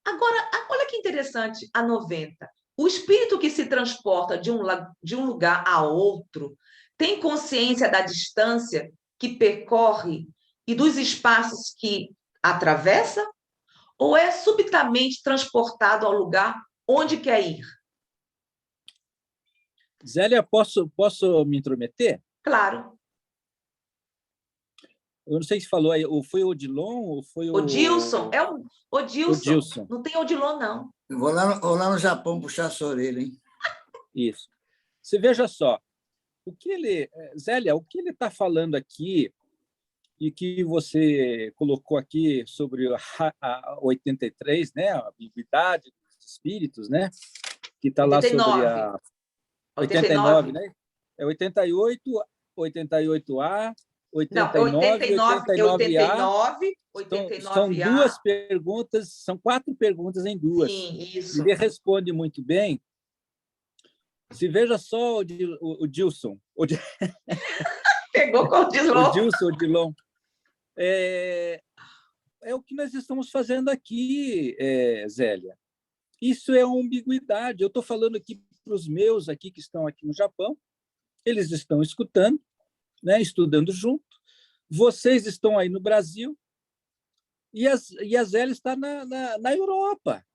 [SPEAKER 1] Agora, olha que interessante a 90. O espírito que se transporta de um lugar a outro tem consciência da distância que percorre e dos espaços que atravessa? Ou é subitamente transportado ao lugar onde quer ir?
[SPEAKER 3] Zélia, posso me intrometer?
[SPEAKER 1] Claro.
[SPEAKER 3] Eu não sei se falou aí, ou foi o Odilon ou foi
[SPEAKER 1] O Dilson, é o Odilson.
[SPEAKER 3] Odilson.
[SPEAKER 1] Não tem Odilon, não.
[SPEAKER 4] Eu vou lá no Japão puxar sua orelha, hein?
[SPEAKER 3] Isso. Você veja só, Zélia, o que ele está falando aqui e que você colocou aqui sobre a 83, né, a ambiguidade dos espíritos, né, que está lá sobre a 89, né? É 88, 88A, 89A. São duas perguntas, são 4 perguntas em duas.
[SPEAKER 1] Sim, isso.
[SPEAKER 3] Ele responde muito bem. Se veja só o Dilson.
[SPEAKER 1] Pegou com o Dilon.
[SPEAKER 3] O Dilson, o Dilon. É o que nós estamos fazendo aqui, Zélia. Isso é uma ambiguidade. Eu estou falando aqui para os meus aqui que estão aqui no Japão. Eles estão escutando, né, estudando junto. Vocês estão aí no Brasil e a Zélia está na Europa.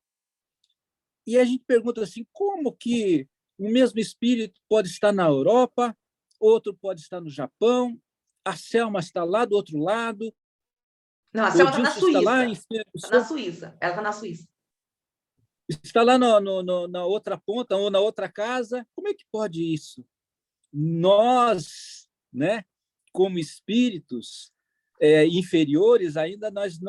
[SPEAKER 3] E a gente pergunta assim, como que o mesmo espírito pode estar na Europa, outro pode estar no Japão, a Selma está lá do outro lado.
[SPEAKER 1] Não, a Selma está na Suíça.
[SPEAKER 3] Está
[SPEAKER 1] na Suíça. Ela está na Suíça.
[SPEAKER 3] Está lá na outra ponta ou na outra casa. Como é que pode isso? Nós, né, como espíritos inferiores, ainda nós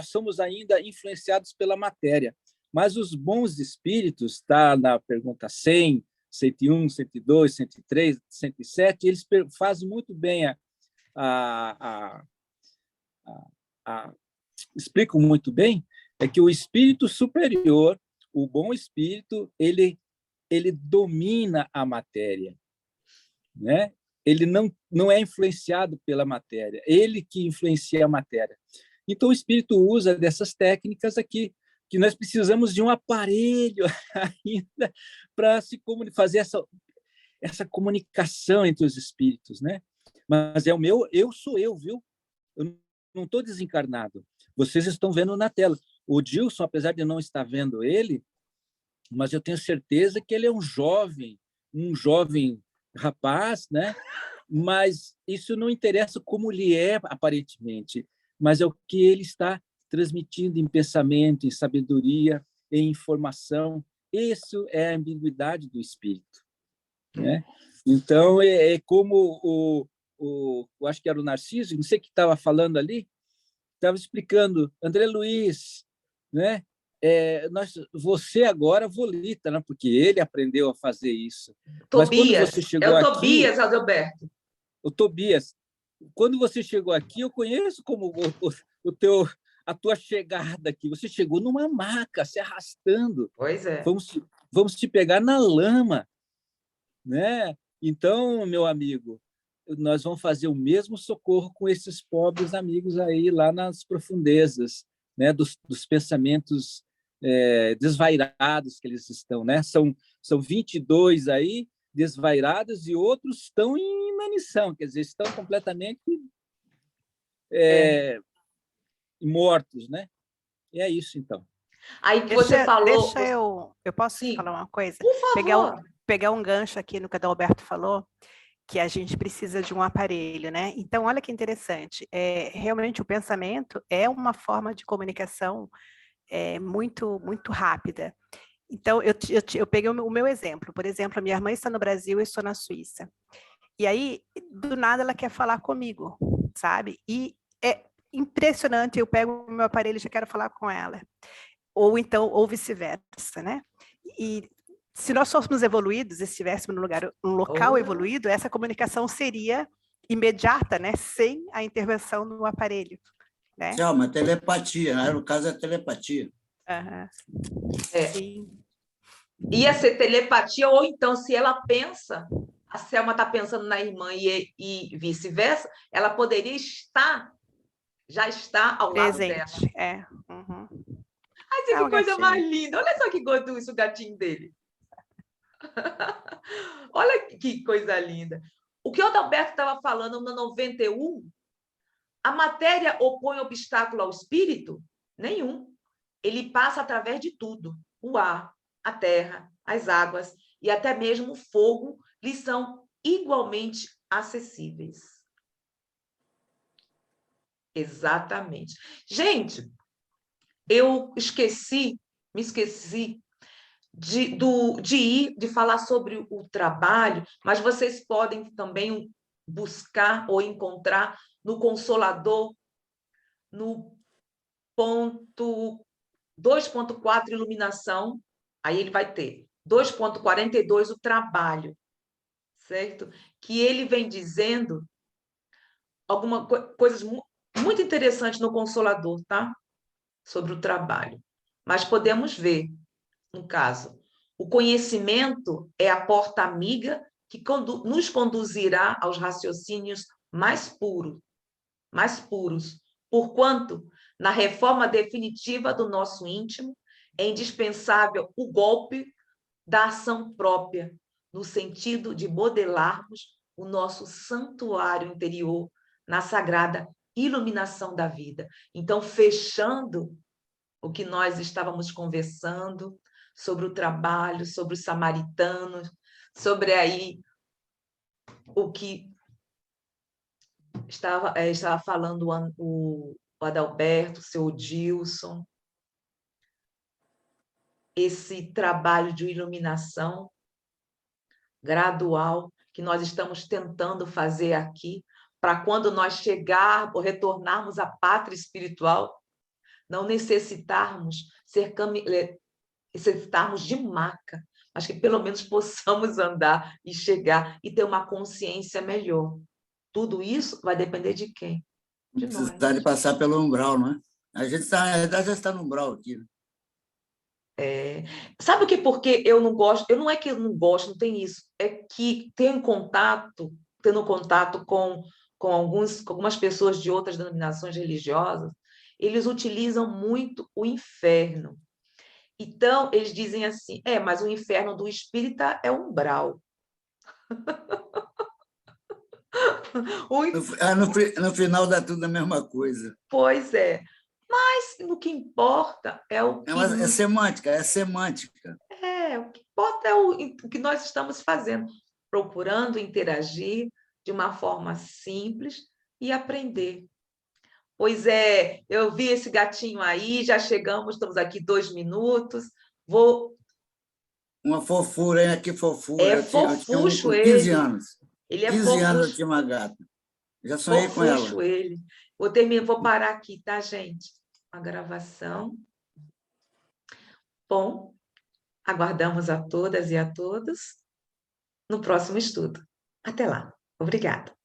[SPEAKER 3] somos ainda influenciados pela matéria. Mas os bons espíritos, está na pergunta 100, 101, 102, 103, 107, eles fazem muito bem explicam muito bem, é que o espírito superior, o bom espírito, ele domina a matéria, né? Ele não é influenciado pela matéria, ele que influencia a matéria. Então, o espírito usa dessas técnicas aqui, que nós precisamos de um aparelho ainda para fazer essa comunicação entre os espíritos, né? Mas é o meu, eu sou eu, viu? Eu não estou desencarnado. Vocês estão vendo na tela. O Dilson, apesar de eu não estar vendo ele, mas eu tenho certeza que ele é um jovem rapaz, né? Mas isso não interessa como ele é aparentemente, mas é o que ele está transmitindo em pensamento, em sabedoria, em informação. Isso é a ambiguidade do espírito, né? Então é como eu acho que era o Narciso, não sei o que estava falando ali, estava explicando, André Luiz, né? Você agora volita, né? Porque ele aprendeu a fazer isso.
[SPEAKER 1] Tobias,
[SPEAKER 3] mas quando você chegou aqui,
[SPEAKER 1] Tobias, Adalberto.
[SPEAKER 3] O Tobias, quando você chegou aqui, eu conheço como a tua chegada aqui. Você chegou numa maca, se arrastando.
[SPEAKER 1] Pois é.
[SPEAKER 3] Vamos te pegar na lama, né? Então, meu amigo, nós vamos fazer o mesmo socorro com esses pobres amigos aí lá nas profundezas, né? Dos pensamentos desvairados que eles estão, né? São 22 aí desvairados e outros estão em inanição, quer dizer, estão completamente mortos, né? E é isso, então.
[SPEAKER 1] Aí que você falou...
[SPEAKER 5] Eu posso falar uma coisa?
[SPEAKER 1] Por favor.
[SPEAKER 5] Pegar um gancho aqui no que o Adalberto falou, que a gente precisa de um aparelho, né? Então, olha que interessante. Realmente, o pensamento é uma forma de comunicação muito, muito rápida. Então, eu peguei o meu exemplo. Por exemplo, a minha irmã está no Brasil, eu estou na Suíça. E aí, do nada, ela quer falar comigo, sabe? E é impressionante, eu pego o meu aparelho e já quero falar com ela. Ou vice-versa, né? E se nós fôssemos evoluídos, estivéssemos num local evoluído, essa comunicação seria imediata, né? Sem a intervenção no aparelho. Né?
[SPEAKER 4] Selma, telepatia, né? No caso é telepatia.
[SPEAKER 5] Sim.
[SPEAKER 1] Ia ser telepatia, ou então, se ela pensa, a Selma está pensando na irmã e vice-versa, ela poderia já estar ao lado dela.
[SPEAKER 5] Presente, Uhum.
[SPEAKER 1] Ai,
[SPEAKER 5] Ah,
[SPEAKER 1] que
[SPEAKER 5] o
[SPEAKER 1] coisa
[SPEAKER 5] gatinho.
[SPEAKER 1] mais linda. Olha só que gorducho o gatinho dele. Olha que coisa linda. O que o Adalberto estava falando no 91, a matéria opõe obstáculo ao espírito? Nenhum. Ele passa através de tudo. O ar, a terra, as águas e até mesmo o fogo lhe são igualmente acessíveis. Exatamente. Gente, eu me esqueci de falar sobre o trabalho, mas vocês podem também buscar ou encontrar no Consolador, no ponto 2.4, iluminação, aí ele vai ter 2.42, o trabalho, certo? Que ele vem dizendo algumas coisas muito interessantes no Consolador, tá? Sobre o trabalho. Mas podemos ver, no caso, o conhecimento é a porta amiga que nos conduzirá aos raciocínios mais puros, porquanto, na reforma definitiva do nosso íntimo, é indispensável o golpe da ação própria, no sentido de modelarmos o nosso santuário interior na sagrada iluminação da vida. Então, fechando o que nós estávamos conversando sobre o trabalho, sobre os samaritanos, sobre aí o que estava falando o Adalberto, o seu Dilson, esse trabalho de iluminação gradual que nós estamos tentando fazer aqui, para quando nós retornarmos à pátria espiritual, não necessitarmos necessitarmos de maca, mas que pelo menos possamos andar e chegar e ter uma consciência melhor. Tudo isso vai depender de quem? De nós.
[SPEAKER 4] Precisar de passar pelo umbral, não é? A gente, na verdade, já está no umbral aqui. Né?
[SPEAKER 1] Sabe o que? Porque eu não gosto, não é que eu não gosto, não tem isso, é que tendo contato com algumas pessoas de outras denominações religiosas, eles utilizam muito o inferno. Então, eles dizem assim, mas o inferno do espírita é umbral.
[SPEAKER 4] No final dá tudo a mesma coisa.
[SPEAKER 1] Pois é. Mas o que importa é o que...
[SPEAKER 4] É semântica, é semântica.
[SPEAKER 1] O que importa é o que nós estamos fazendo, procurando interagir de uma forma simples e aprender. Pois é, eu vi esse gatinho aí, já chegamos, estamos aqui 2 minutos.
[SPEAKER 4] Uma fofura, hein? Que fofura.
[SPEAKER 1] É
[SPEAKER 4] Eu tinha um
[SPEAKER 1] fofucho
[SPEAKER 4] com 15
[SPEAKER 1] ele.
[SPEAKER 4] anos.
[SPEAKER 1] Ele é
[SPEAKER 4] 15 anos eu
[SPEAKER 1] fofucho.
[SPEAKER 4] tinha uma gata. Já sonhei com ela.
[SPEAKER 1] Fofucho ele. Vou parar aqui, tá, gente? A gravação. Bom, aguardamos a todas e a todos no próximo estudo. Até lá. Obrigada.